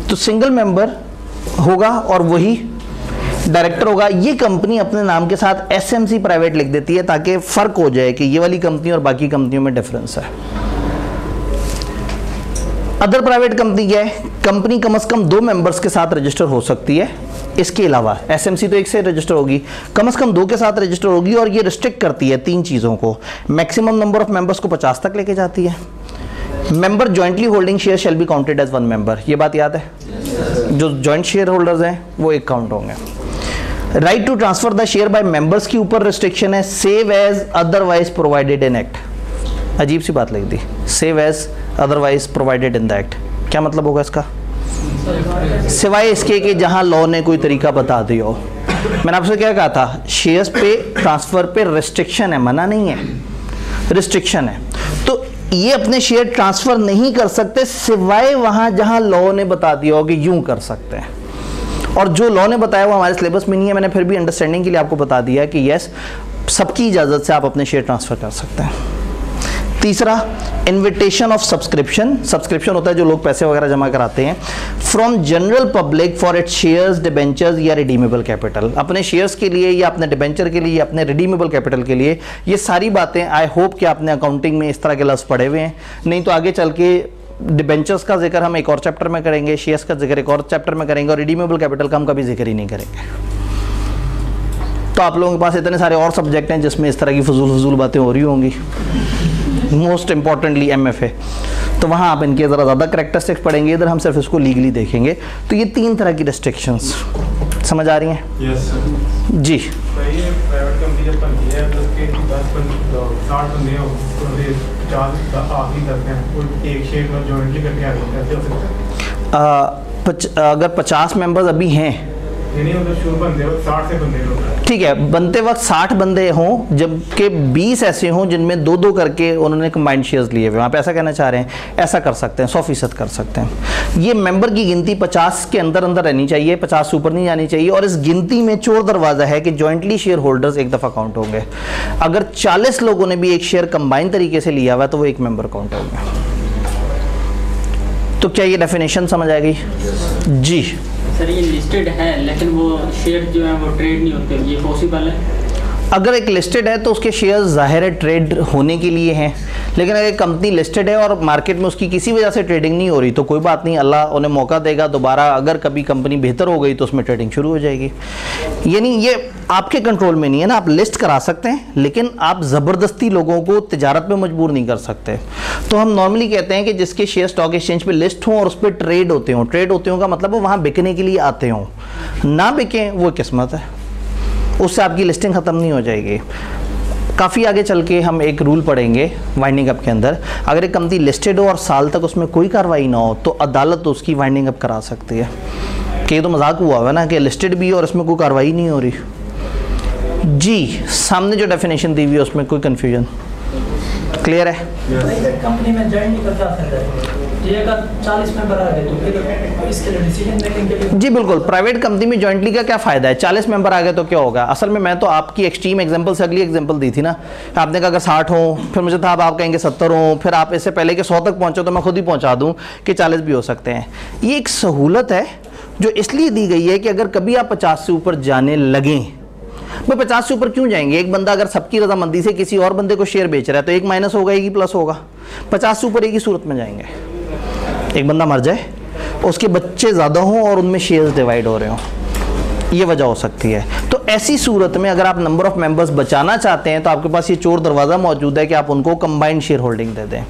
S1: तो सिंगल मेंबर होगा और वही डायरेक्टर होगा। ये कंपनी अपने नाम के साथ SMC प्राइवेट लिख देती है ताकि फ़र्क हो जाए कि ये वाली कंपनी और बाकी कंपनियों में डिफरेंस है। अदर प्राइवेट कंपनी क्या है? कंपनी कम से कम 2 मेंबर्स के साथ रजिस्टर हो सकती है। इसके अलावा SMC तो 1 से रजिस्टर होगी, कम से कम 2 के साथ रजिस्टर होगी, और ये रिस्ट्रिक्ट करती है 3 चीज़ों को। मैक्सिमम नंबर ऑफ मेंबर्स को 50 तक लेके जाती है। Member jointly holding share shall be counted as 1 member. ये बात याद है, जो जॉइंट शेयर होल्डर्स हैं वो 1 काउंट होंगे। Right to transfer the share by members के ऊपर रिस्ट्रिक्शन है, save as otherwise provided in act. अजीब सी बात लिख दी, save as otherwise provided in the act. क्या मतलब होगा इसका? सिवाय इसके कि जहां लॉ ने कोई तरीका बता दिया हो। मैंने आपसे क्या कहा था, शेयर्स पे ट्रांसफर पे रिस्ट्रिक्शन है, मना नहीं है, रिस्ट्रिक्शन है। तो ये अपने शेयर ट्रांसफर नहीं कर सकते सिवाय वहां जहां लॉ ने बता दिया हो कि यूं कर सकते हैं। और जो लॉ ने बताया वो हमारे सिलेबस में नहीं है, मैंने फिर भी अंडरस्टैंडिंग के लिए आपको बता दिया कि यस, सबकी इजाज़त से आप अपने शेयर ट्रांसफ़र कर सकते हैं। तीसरा, इन्विटेशन ऑफ सब्सक्रिप्शन। सब्सक्रिप्शन होता है जो लोग पैसे वगैरह जमा कराते हैं from general public for its shares, debentures या रिडीमेबल कैपिटल। अपने शेयर्स के लिए या अपने डिबेंचर के लिए या अपने रिडीमेबल कैपिटल के लिए। ये सारी बातें आई होप कि आपने अकाउंटिंग में इस तरह के लफ्ज़ पढ़े हुए हैं, नहीं तो आगे चल के डिबेंचर्स का जिक्र हम एक और चैप्टर में करेंगे, शेयर्स का जिक्र एक और चैप्टर में करेंगे, और रिडीमेबल कैपिटल का हम कभी जिक्र ही नहीं करेंगे। तो आप लोगों के पास इतने सारे और सब्जेक्ट हैं जिसमें इस तरह की फजूल बातें हो रही होंगी, मोस्ट इंपॉर्टेंटली MFA, तो वहाँ आप इनके ज़रा ज़्यादा करैक्टरिस्टिक्स पढ़ेंगे। इधर हम सिर्फ इसको लीगली देखेंगे। तो ये 3 तरह की रिस्ट्रिक्शंस समझ आ रही हैं?
S6: यस
S1: जी।
S6: ये प्राइवेट कंपनी जब बनती है तो उसके 60 बंदे हो तो 50 आप ही करते हैं, कोई एक शेयर में जॉइंटली करके आगे कैसे हो सकता है?
S1: अगर 50 मेंबर्स अभी हैं,
S6: नहीं मतलब शुरू बंदे हो 60 से बंदे लोग,
S1: ठीक है, बनते वक्त 60 बंदे हों जबकि 20 ऐसे हों जिनमें 2-2 करके उन्होंने कंबाइंड शेयर्स लिए हुए, आप ऐसा कहना चाह रहे हैं? ऐसा कर सकते हैं, 100% कर सकते हैं। ये मेंबर की गिनती 50 के अंदर अंदर रहनी चाहिए, 50 से ऊपर नहीं जानी चाहिए। और इस गिनती में चोर दरवाज़ा है कि जॉइंटली शेयर होल्डर्स एक दफ़ा काउंट होंगे। अगर 40 लोगों ने भी एक शेयर कंबाइंड तरीके से लिया हुआ है तो वो एक मेंबर काउंट होंगे। तो क्या ये डेफिनेशन समझ आ गई? जी
S7: सर ये लिस्टेड है लेकिन वो शेयर जो है वो ट्रेड नहीं होते, ये पॉसिबल है?
S1: अगर एक लिस्टेड है तो उसके शेयर्स ज़ाहिर है ट्रेड होने के लिए हैं, लेकिन अगर एक कंपनी लिस्टेड है और मार्केट में उसकी किसी वजह से ट्रेडिंग नहीं हो रही तो कोई बात नहीं, अल्लाह उन्हें मौका देगा दोबारा। अगर कभी कंपनी बेहतर हो गई तो उसमें ट्रेडिंग शुरू हो जाएगी। यानी ये आपके कंट्रोल में नहीं है ना, आप लिस्ट करा सकते हैं लेकिन आप ज़बरदस्ती लोगों को तिजारत पे मजबूर नहीं कर सकते। तो हम नॉर्मली कहते हैं कि जिसके शेयर स्टॉक एक्सचेंज पे लिस्ट हों और उस पर ट्रेड होते हों, ट्रेड होते हों का मतलब वो वहाँ बिकने के लिए आते हों, ना बिकें वो किस्मत है, उससे आपकी लिस्टिंग ख़त्म नहीं हो जाएगी। काफ़ी आगे चल के हम एक रूल पढ़ेंगे वाइंडिंग अप के अंदर, अगर एक कंपनी लिस्टेड हो और साल तक उसमें कोई कार्रवाई ना हो तो अदालत तो उसकी वाइंडिंग अप करा सकती है। कि ये तो मजाक हुआ है ना कि लिस्टेड भी है और इसमें कोई कार्रवाई नहीं हो रही। जी, सामने जो डेफिनेशन दी हुई है उसमें कोई कन्फ्यूजन क्लियर है?
S5: कंपनी में ज्वाइन नहीं करता है, ये अगर 40 मेंबर आ गए तो फिर इसके लिए डिसीजन मेकिंग के लिए।
S1: जी बिल्कुल, प्राइवेट कंपनी में जॉइंटली का क्या फ़ायदा है? 40 मेंबर आ गए तो क्या होगा? असल में मैं तो आपकी एक्सट्रीम एग्जांपल से अगली एग्जांपल दी थी ना, आपने कहा अगर 60 हो, फिर मुझे था अब आप कहेंगे 70 हो, फिर आप इससे पहले कि 100 तक पहुँचो तो मैं खुद ही पहुँचा दूँ कि 40 भी हो सकते हैं। ये एक सहूलत है जो इसलिए दी गई है कि अगर कभी आप 50 से ऊपर जाने लगें, भाई 50 से ऊपर क्यों जाएंगे? एक बंदा अगर सबकी रजामंदी से किसी और बंदे को शेयर बेच रहा है तो एक माइनस होगा एक ही प्लस होगा। 50 से ऊपर एक ही सूरत में जाएंगे, एक बंदा मर जाए, उसके बच्चे ज़्यादा हों और उनमें शेयर्स डिवाइड हो रहे हों, ये वजह हो सकती है। तो ऐसी सूरत में अगर आप नंबर ऑफ मेंबर्स बचाना चाहते हैं तो आपके पास ये चोर दरवाज़ा मौजूद है कि आप उनको कंबाइंड शेयर होल्डिंग दे दें।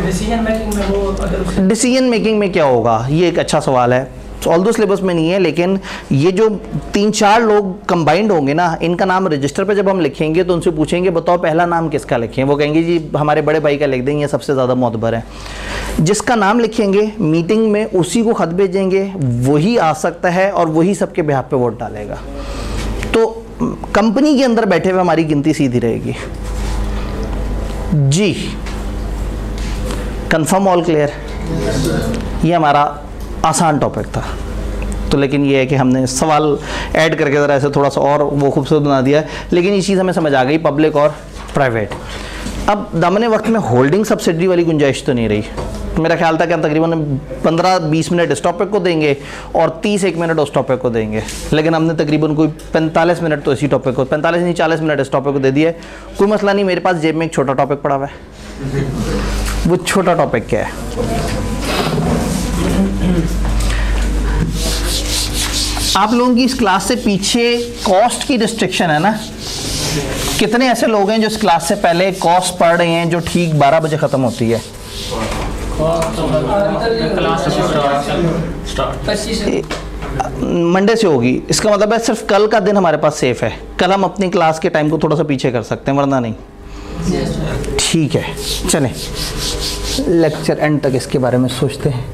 S5: डिसीजन मेकिंग में वो अगर
S1: डिसीजन मेकिंग में क्या होगा, ये एक अच्छा सवाल है। ऑल दो सिलेबस में नहीं है, लेकिन ये जो 3-4 लोग कंबाइंड होंगे ना, इनका नाम रजिस्टर पे जब हम लिखेंगे तो उनसे पूछेंगे बताओ पहला नाम किसका लिखें, वो कहेंगे जी हमारे बड़े भाई का लिख देंगे, सबसे ज़्यादा मोतबर है। जिसका नाम लिखेंगे मीटिंग में उसी को ख़त भेजेंगे, वही आ सकता है और वही सबके बिहाफ पे वोट डालेगा। तो कंपनी के अंदर बैठे हुए हमारी गिनती सीधी रहेगी। जी कंफर्म, ऑल क्लियर? ये हमारा आसान टॉपिक था, तो लेकिन ये है कि हमने सवाल ऐड करके ज़रा ऐसे थोड़ा सा और वो खूबसूरत बना दिया, लेकिन ये चीज़ हमें समझ आ गई, पब्लिक और प्राइवेट। अब दामने वक्त में होल्डिंग सब्सिडी वाली गुंजाइश तो नहीं रही। मेरा ख्याल था कि हम तकरीबन 15-20 मिनट इस टॉपिक को देंगे और 30-1 मिनट उस टॉपिक को देंगे, लेकिन हमने तकरीबन कोई 45 मिनट तो इसी टॉपिक को, 45 नहीं 40 मिनट इस टॉपिक को दे दिए। कोई मसला नहीं, मेरे पास जेब में एक छोटा टॉपिक पड़ा हुआ है। वो छोटा टॉपिक क्या है? आप लोगों की इस क्लास से पीछे कॉस्ट की रिस्ट्रिक्शन है ना? कितने ऐसे लोग हैं जो इस क्लास से पहले कॉस्ट पढ़ रहे हैं जो ठीक 12 बजे ख़त्म होती है? मंडे से होगी, इसका मतलब है सिर्फ कल का दिन हमारे पास सेफ है। कल हम अपनी क्लास के टाइम को थोड़ा सा पीछे कर सकते हैं, वरना नहीं। ठीक है, चलें लेक्चर एंड तक इसके बारे में सोचते हैं।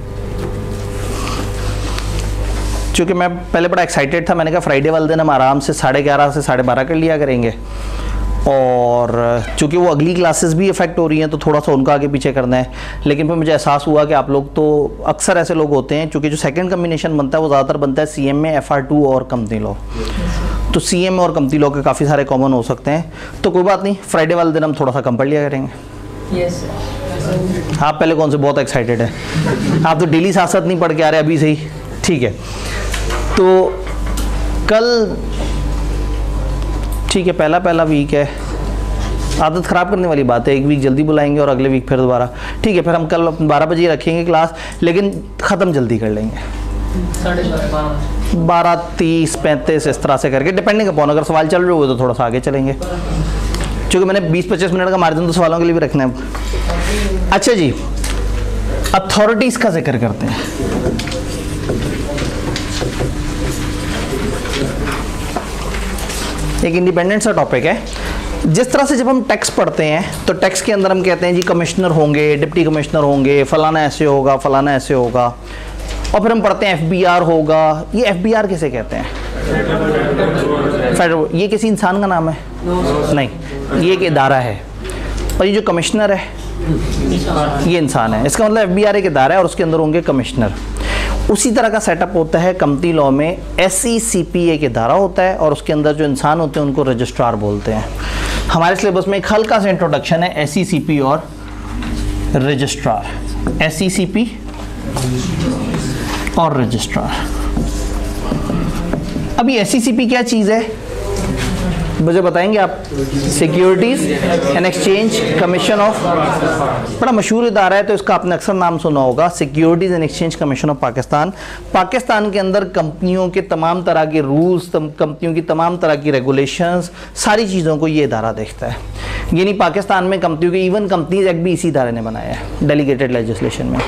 S1: चूँकि मैं पहले बड़ा एक्साइटेड था, मैंने कहा फ्राइडे वाले दिन हम आराम से 11:30 से 12:30 कर लिया करेंगे, और चूँकि वो अगली क्लासेस भी इफ़ेक्ट हो रही हैं तो थोड़ा सा उनका आगे पीछे करना है। लेकिन फिर मुझे एहसास हुआ कि आप लोग तो अक्सर ऐसे लोग होते हैं, चूँकि जो सेकंड कम्बिनेशन बनता है वो ज़्यादातर बनता है CM में FR2 और कंपनी लॉ, तो CM और कंपनी लॉ के काफ़ी सारे कॉमन हो सकते हैं। तो कोई बात नहीं, फ्राइडे वाले दिन हम थोड़ा सा कम पढ़ लिया करेंगे।
S5: यस
S1: आप पहले कौन से बहुत एक्साइटेड है? आप तो डेली साथ साथ नहीं पढ़ के आ रहे अभी से ही। ठीक है, तो कल ठीक है, पहला वीक है, आदत ख़राब करने वाली बात है, एक वीक जल्दी बुलाएंगे और अगले वीक फिर दोबारा। ठीक है, फिर हम कल 12 बजे रखेंगे क्लास, लेकिन ख़त्म जल्दी कर लेंगे, 12:30 35 इस तरह से करके, डिपेंडिंग अपॉन अगर सवाल चल रहे हुए तो थोड़ा सा आगे चलेंगे, क्योंकि मैंने 20-25 मिनट का मार्जिन तो सवालों के लिए भी रखना है। अच्छा जी, अथॉरिटीज़ का जिक्र करते हैं। एक इंडिपेंडेंट सा टॉपिक है। जिस तरह से जब हम टैक्स पढ़ते हैं तो टैक्स के अंदर हम कहते हैं जी कमिश्नर होंगे, डिप्टी कमिश्नर होंगे, फलाना ऐसे होगा, फलाना ऐसे होगा, और फिर हम पढ़ते हैं FBR होगा। ये FBR किसे कहते हैं? फेडरल। ये किसी इंसान का नाम है? नहीं, ये एक इदारा है। और ये जो कमिश्नर है ये इंसान है। इसका मतलब FBR एक इदारा है और उसके अंदर होंगे कमिश्नर। उसी तरह का सेटअप होता है कंपनी लॉ में। SECP एक इदारा होता है और उसके अंदर जो इंसान होते हैं उनको रजिस्ट्रार बोलते हैं। हमारे सिलेबस में एक हल्का सा इंट्रोडक्शन है SECP और रजिस्ट्रार। SECP और रजिस्ट्रार। अभी SECP क्या चीज़ है मुझे बताएंगे आप? Securities and exchange commission of, बड़ा मशहूर इदारा है तो इसका आपने अक्सर नाम सुना होगा, securities and exchange commission of Pakistan. Pakistan के अंदर कंपनियों के तमाम तरह के रूल्स, कंपनियों की तमाम तरह की रेगुलेशंस, सारी चीज़ों को ये इदारा देखता है। यानी पाकिस्तान में कंपनियों के इवन कंपनीज एक्ट भी इसी इदारे ने बनाया है डेलीगेटेड लेजिस्लेशन में।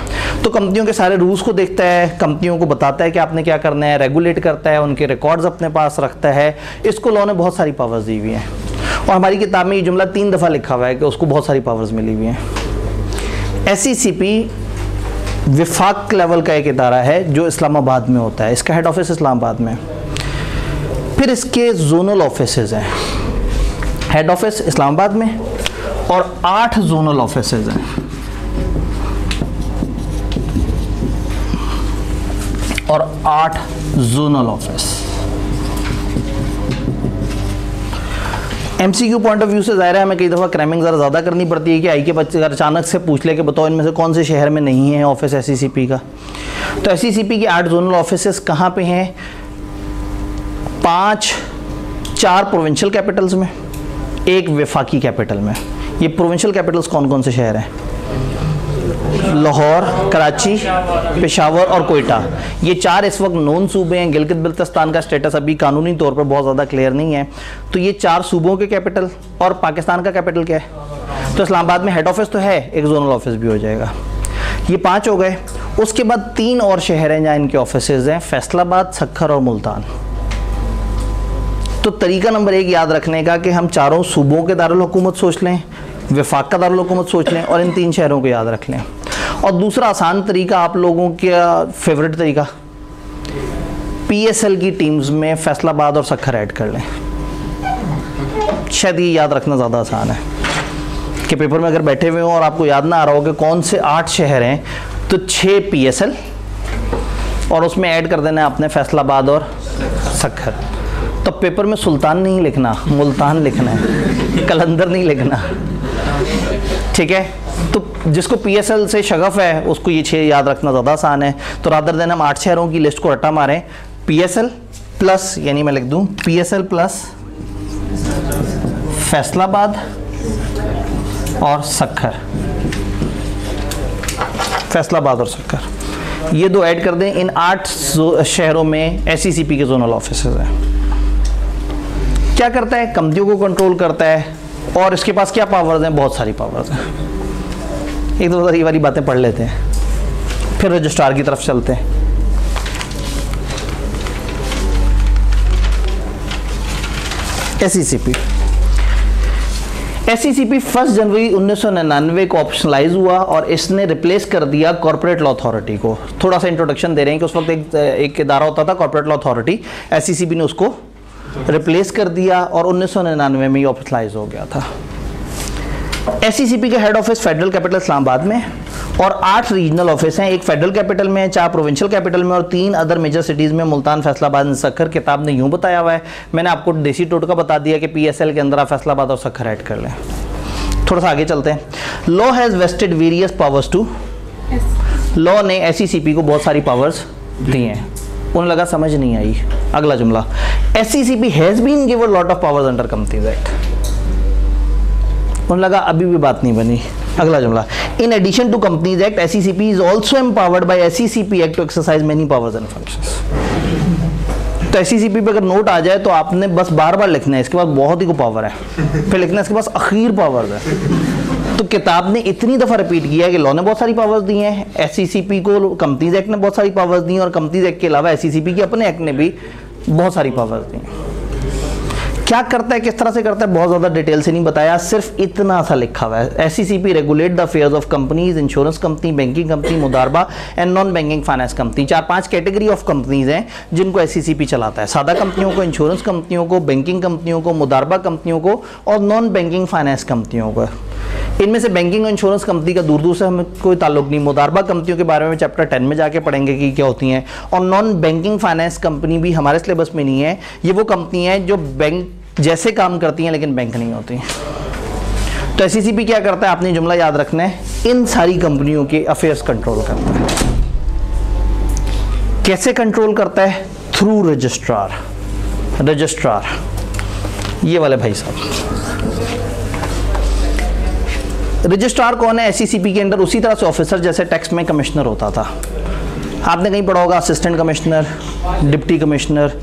S1: तो कंपनियों के सारे रूल्स को देखता है, कंपनियों को बताता है कि आपने क्या करना है, रेगुलेट करता है, उनके रिकॉर्ड्स अपने पास रखता है। इसको लॉ ने बहुत सारी पावर्स दी हुई हैं और हमारी किताब में ये जुमला 3 दफ़ा लिखा हुआ है कि उसको बहुत सारी पावर्स मिली हुई हैं। SECP विफाक लेवल का एक इदारा है जो इस्लामाबाद में होता है। इसका हेड ऑफिस इस्लामाबाद में। फिर इसके जोनल ऑफिसेज हैं। हेड ऑफिस इस्लामाबाद में और 8 जोनल ऑफिसेज हैं। और 8 zonal office. MCQ point of view से ज़ाहिर है हमें कई दफ़ा क्रैमिंग ज़रा ज़्यादा करनी पड़ती है कि आई के बच्चे अगर अचानक से पूछ ले कि बताओ इनमें से कौन से शहर में नहीं है ऑफिस SECP का। तो SECP के 8 जोनल ऑफिसेस कहाँ पे हैं? 4 प्रोविंशियल कैपिटल्स में, 1 वफाकी कैपिटल में। ये प्रोविंशियल कैपिटल्स कौन कौन से शहर हैं? लाहौर, कराची, पेशावर और कोयटा। ये 4 इस वक्त नॉन सूबे हैं। गिलगित बल्तिस्तान का स्टेटस अभी कानूनी तौर पर बहुत ज़्यादा क्लियर नहीं है। तो ये 4 सूबों के कैपिटल। और पाकिस्तान का कैपिटल क्या है? तो इस्लामाबाद में हेड ऑफिस तो है, एक जोनल ऑफिस भी हो जाएगा। ये 5 हो गए। उसके बाद 3 और शहर हैं जहाँ इनके ऑफिसेज हैं, फैसलाबाद, सक्खर और मुल्तान। तो तरीका नंबर 1 याद रखने का कि हम चारों सूबों के दारुल हुकूमत सोच लें, वफाक का दारुल हुकूमत सोच लें और इन 3 शहरों को याद रख लें। और दूसरा आसान तरीका, आप लोगों का फेवरेट तरीका, PSL की टीम्स में फैसलाबाद और सक्खर ऐड कर लें। शायद ये याद रखना ज़्यादा आसान है कि पेपर में अगर बैठे हुए हो और आपको याद ना आ रहा हो कि कौन से 8 शहर हैं, तो 6 PSL और उसमें ऐड कर देना है आपने फैसलाबाद और सक्खर। तो पेपर में सुल्तान नहीं लिखना, मुल्तान लिखना है, कलंदर नहीं लिखना, ठीक है? तो जिसको PSL से शगफ है उसको ये 6 याद रखना ज़्यादा आसान है। तो रादर देन हम 8 शहरों की लिस्ट को रट्टा मारें, PSL प्लस, यानी मैं लिख दूँ PSL प्लस फैसलाबाद और सक्खर। फैसलाबाद और सक्खर ये 2 ऐड कर दें। इन 8 शहरों में SECP के जोनल ऑफिसेज हैं। क्या करता है? कंपनियों को कंट्रोल करता है। और इसके पास क्या पावर्स हैं? बहुत सारी पावर्स हैं। एक दो ये वाली बातें पढ़ लेते हैं, फिर रजिस्ट्रार की तरफ चलते हैं। SECP 1 जनवरी 1999 को ऑप्शनलाइज हुआ और इसने रिप्लेस कर दिया कॉर्पोरेट लॉ अथॉरिटी को। थोड़ा सा इंट्रोडक्शन दे रहे हैं कि उस वक्त एक इदारा होता था कॉर्पोरेट लॉ अथॉरिटी, SECP ने उसको रिप्लेस कर दिया और 1999 में ये ऑप्शनलाइज हो गया था। SECP का head office federal capital Islamabad में और 8 रीजनल ऑफिस हैं। 1 फेडरल कैपिटल में, 4 प्रोविंशियल कैपिटल में और 3 अदर मेजर सिटीज़ में, मुल्तान, फैसलाबाद, सक्खर। किताब ने यूँ बताया हुआ है, मैंने आपको देसी टोटका बता दिया कि PSL के अंदर आप फैसलाबाद और सक्खर ऐड कर लें। थोड़ा सा आगे चलते हैं। Law has vested various powers to, law ने SECP को बहुत सारी पावर्स दी हैं। उन्हें लगा समझ नहीं आई। अगला जुमला, SECP has been given lot of powers under companies act. उन्हें लगा अभी भी बात नहीं बनी। अगला जुमला, in addition to companies act SECP is also empowered by SECP act to exercise many powers and functions. तो SECP पे अगर नोट आ जाए तो आपने बस बार बार लिखना है, इसके बाद बहुत ही को पावर है, फिर लिखना है इसके पास अखीर पावर्स है। तो किताब ने इतनी दफ़ा रिपीट किया है कि लॉ ने बहुत सारी पावर्स दी हैं, SECP को कंपनीज एक्ट ने बहुत सारी पावर्स दी हैं और कंपनीज एक्ट के अलावा SECP के अपने एक्ट ने भी बहुत सारी पावर्स दी हैं। क्या करता है, किस तरह से करता है, बहुत ज़्यादा डिटेल से नहीं बताया, सिर्फ इतना सा लिखा हुआ है। SECP regulate the affairs of companies, insurance company, banking company, मुदारबा and non banking finance company. 4-5 category of companies हैं जिनको SECP चलाता है, सादा कंपनियों को, इंश्योरेंस कंपनियों को, बैंकिंग कंपनियों को, मुदारबा कंपनियों को और नॉन बैंकिंग फाइनेंस कंपनियों को। इनमें से बैंकिंग और इंश्योरेंस कंपनी का दूर दूर से हमें कोई ताल्लुक नहीं। मुदारबा कंपनियों के बारे में चैप्टर 10 में जाके पढ़ेंगे कि क्या होती हैं। और नॉन बैंकिंग फाइनेंस कंपनी भी हमारे सिलेबस में नहीं है। ये वो कंपनी है जो बैंक जैसे काम करती हैं लेकिन बैंक नहीं होती। तो SECP क्या करता है, आपने जुमला याद रखना है, इन सारी कंपनियों के अफेयर्स कंट्रोल करता है। कैसे कंट्रोल करता है? Through registrar. रजिस्ट्रार ये वाले भाई साहब। रजिस्ट्रार कौन है SECP के अंदर? उसी तरह से ऑफिसर जैसे टैक्स में कमिश्नर होता था, आपने कहीं पढ़ा होगा, assistant commissioner, deputy commissioner,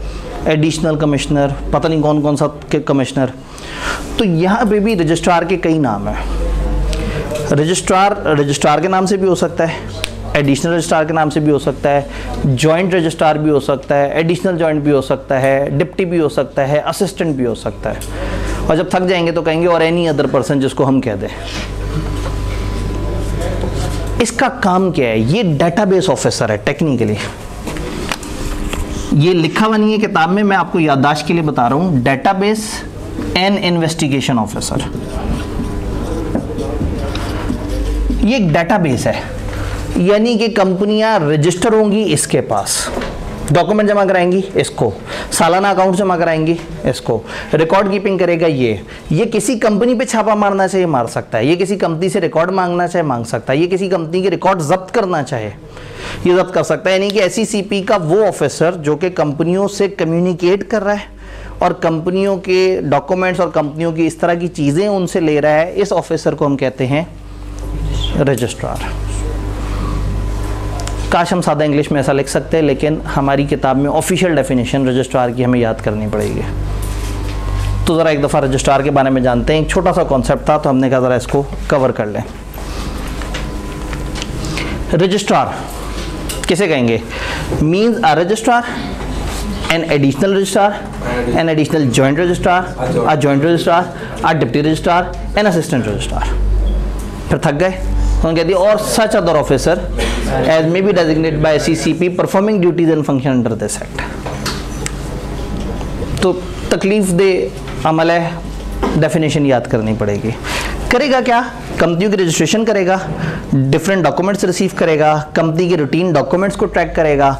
S1: additional commissioner, पता नहीं कौन कौन सा कमिश्नर। तो यहाँ पे भी रजिस्ट्रार के कई नाम हैं। रजिस्ट्रार के नाम से भी हो सकता है, एडिशनल रजिस्ट्रार के नाम से भी हो सकता है, जॉइंट रजिस्ट्रार भी हो सकता है, एडिशनल जॉइंट भी हो सकता है, डिप्टी भी हो सकता है, असिस्टेंट भी हो सकता है। और जब थक जाएंगे तो कहेंगे और एनी अदर पर्सन जिसको हम कह दें। इसका काम क्या है? ये डेटाबेस ऑफिसर है टेक्निकली। ये लिखा हुआ नहीं है किताब में, मैं आपको याददाश्त के लिए बता रहा हूं। डेटाबेस एंड इन्वेस्टिगेशन ऑफिसर, ये एक डेटाबेस है, यानी कि कंपनियां रजिस्टर होंगी इसके पास, डॉक्यूमेंट जमा कराएंगी इसको, सालाना अकाउंट जमा कराएंगी इसको, रिकॉर्ड कीपिंग करेगा ये किसी कंपनी पे छापा मारना चाहे मार सकता है, ये किसी कंपनी से रिकॉर्ड मांगना चाहे मांग सकता है, ये किसी कंपनी के रिकॉर्ड जब्त करना चाहे ये जब्त कर सकता है। यानी कि SECP का वो ऑफिसर जो कि कंपनियों से कम्युनिकेट कर रहा है और कंपनियों के डॉक्यूमेंट्स और कंपनियों की इस तरह की चीज़ें उनसे ले रहा है, इस ऑफिसर को हम कहते हैं रजिस्ट्रार। काश हम सादा इंग्लिश में ऐसा लिख सकते हैं, लेकिन हमारी किताब में ऑफिशियल डेफिनेशन रजिस्ट्रार की हमें याद करनी पड़ेगी। तो ज़रा एक दफ़ा रजिस्ट्रार के बारे में जानते हैं। एक छोटा सा कॉन्सेप्ट था तो हमने कहा ज़रा इसको कवर कर लें। रजिस्ट्रार किसे कहेंगे? Means a registrar, an additional registrar, an additional joint registrar, a joint registrar, a deputy registrar, an assistant registrar. फिर थक गए, उन्होंने कह दिया और such other officer as may be designated by SECP performing duties and functions under this act. तो तकलीफ दे अमल है, डेफिनेशन याद करनी पड़ेगी। करेगा क्या? कंपनियों की रजिस्ट्रेशन करेगा, डिफरेंट डॉक्यूमेंट्स रिसीव करेगा, कंपनी के रूटीन डॉक्यूमेंट्स को ट्रैक करेगा।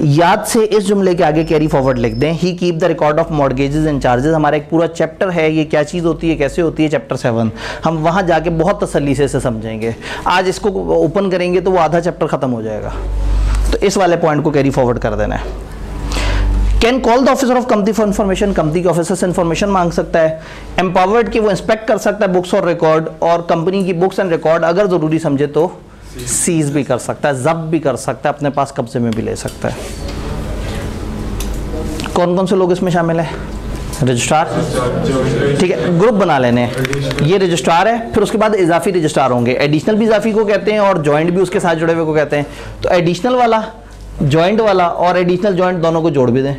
S1: याद से इस जुमले के आगे कैरी फॉरवर्ड लिख दें, he keep the record of mortgages and charges. हमारा एक पूरा चैप्टर है, ये क्या चीज़ होती है, कैसे होती है, चैप्टर 7। हम वहाँ जाके बहुत तसल्ली से इसे समझेंगे। आज इसको ओपन करेंगे तो वो आधा चैप्टर ख़त्म हो जाएगा। तो इस वाले पॉइंट को कैरी फॉरवर्ड कर देना है। Can call the officer of company for information, company के ऑफिसर से इन्फॉर्मेशन मांग सकता है। एम्पावर्ड कि वो इंस्पेक्ट कर सकता है बुक्स और रिकॉर्ड, और कंपनी की बुक्स एंड रिकॉर्ड अगर ज़रूरी समझे तो सीज भी कर सकता है, जब्त भी कर सकता है, अपने पास कब्जे में भी ले सकता है। कौन कौन से लोग इसमें शामिल हैं? रजिस्ट्रार, ठीक है, ग्रुप बना लेने हैं। ये रजिस्ट्रार है, फिर उसके बाद इजाफी रजिस्ट्रार होंगे। एडिशनल भी इजाफी को कहते हैं और जॉइंट भी उसके साथ जुड़े हुए को कहते हैं। तो एडिशनल वाला, जॉइंट वाला और एडिशनल जॉइंट दोनों को जोड़ भी दें।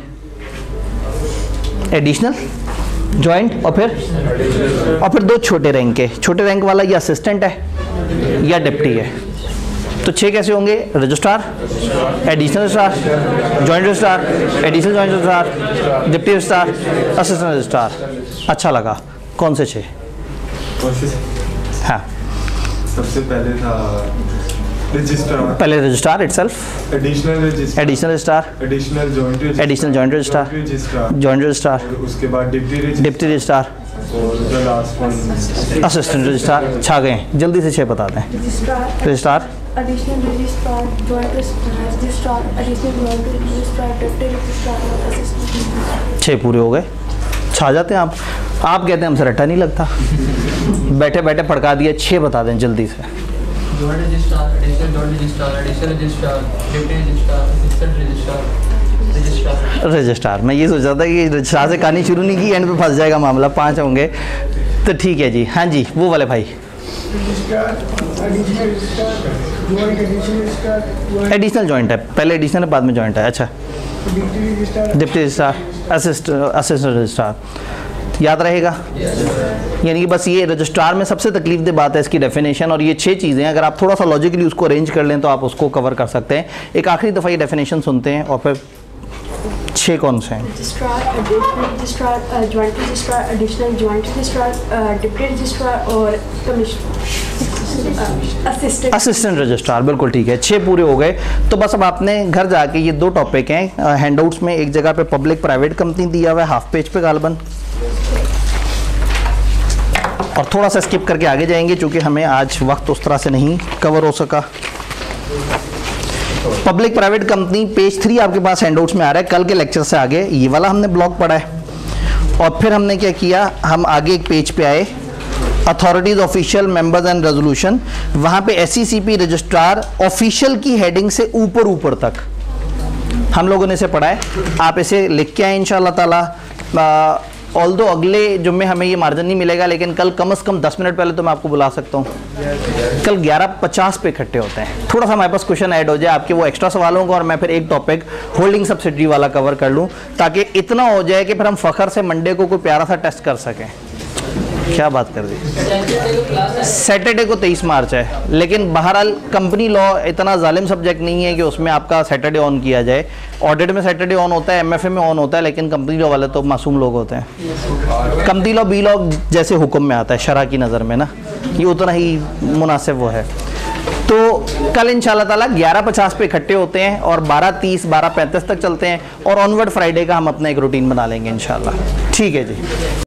S1: एडिशनल, जॉइंट और फिर दो छोटे रैंक के। छोटे रैंक वाला या असिस्टेंट है या डिप्टी है। तो 6 कैसे होंगे? Registrar, additional registrar, joint registrar, additional joint registrar, deputy registrar, assistant registrar. अच्छा लगा? कौन से 6? हाँ,
S8: सबसे पहले था रजिस्ट्रार,
S1: पहले registrar itself,
S8: additional
S1: registrar,
S8: additional joint
S1: registrar, joint registrar,
S8: उसके बाद
S1: डिप्टी रजिस्ट्रार
S8: और the last one
S1: assistant registrar. छा गए, जल्दी से 6 बता दें। Registrar,
S9: additional registrar, joint registrar, additional joint registrar, deputy registrar और असिस्टेंट।
S1: 6 पूरे हो गए। छा जाते हैं आप कहते हैं हमसे रट्टा नहीं लगता। बैठे बैठे पड़का दिया। 6 बता दें जल्दी से।
S3: Joint registrar, additional joint registrar, additional registrar, deputy registrar, assistant registrar,
S1: registrar. मैं ये सोचा था कि रजिस्ट्रार से कहानी शुरू नहीं की, एंड पे फंस जाएगा मामला। 5 होंगे तो ठीक है जी। हाँ जी, वो वाले भाई। एडिशनल जॉइंट है, पहले एडिशनल है बाद में जॉइंट है। अच्छा, डिप्टी रजिस्ट्रार, असिस्टेंट रजिस्ट्रार। याद रहेगा? यानी कि बस ये रजिस्ट्रार में सबसे तकलीफ दे बात है इसकी डेफिनेशन, और ये 6 चीज़ें अगर आप थोड़ा सा लॉजिकली उसको अरेंज कर लें तो आप उसको कवर कर सकते हैं। एक आखिरी दफ़ा ये डेफिनेशन सुनते हैं और फिर 6 कौन से हैं?
S9: Registrar, additional registrar, joint registrar, additional joint registrar, deputy registrar और
S1: असिस्टेंट रजिस्ट्रार। बिल्कुल ठीक है, 6 पूरे हो गए। तो बस अब आपने घर जाके ये 2 टॉपिक हैं हैंडआउट्स में, एक जगह पे पब्लिक प्राइवेट कंपनी दिया हुआ है हाफ पेज पे गालबन, और थोड़ा सा स्किप करके आगे जाएंगे क्योंकि हमें आज वक्त उस तरह से नहीं कवर हो सका। पब्लिक प्राइवेट कंपनी पेज 3 आपके पास हैंडआउट्स में आ रहा है। कल के लेक्चर से आगे ये वाला हमने ब्लॉक पढ़ा है, और फिर हमने क्या किया, हम आगे एक पेज पे आए, authorities official members and resolution. वहाँ पे SECP रजिस्ट्रार ऑफिशियल की हेडिंग से ऊपर तक हम लोगों ने इसे पढ़ा है। आप इसे लिख के आए इंशाल्लाह ताला। ऑल्दो अगले जुम्मे हमें ये मार्जिन नहीं मिलेगा, लेकिन कल कम से कम 10 मिनट पहले तो मैं आपको बुला सकता हूँ। कल 11:50 पे इकट्ठे होते हैं। थोड़ा सा हमारे पास क्वेश्चन ऐड हो जाए आपके वो एक्स्ट्रा सवालों का, और मैं फिर एक टॉपिक होल्डिंग सब्सिडी वाला कवर कर लूँ, ताकि इतना हो जाए कि फिर हम फ़ख्र से मंडे को कोई प्यारा सा टेस्ट कर सकें। क्या बात कर दी? सैटरडे को 23 मार्च है, लेकिन बहरहाल कंपनी लॉ इतना जालिम सब्जेक्ट नहीं है कि उसमें आपका सैटरडे ऑन किया जाए। ऑडिट में सैटरडे ऑन होता है, MFA में ऑन होता है, लेकिन कंपनी लॉ वाले तो मासूम लोग होते हैं। कंपनी लॉ बी लॉ जैसे हुक्म में आता है शरा की नज़र में ना, ये उतना ही मुनासिब वो है। तो कल इंशाल्लाह ताला 11:50 पे इकट्ठे होते हैं और 12:30 12:35 तक चलते हैं, और ऑनवर्ड फ्राइडे का हम अपना एक रूटीन बना लेंगे इंशाल्लाह। ठीक है जी।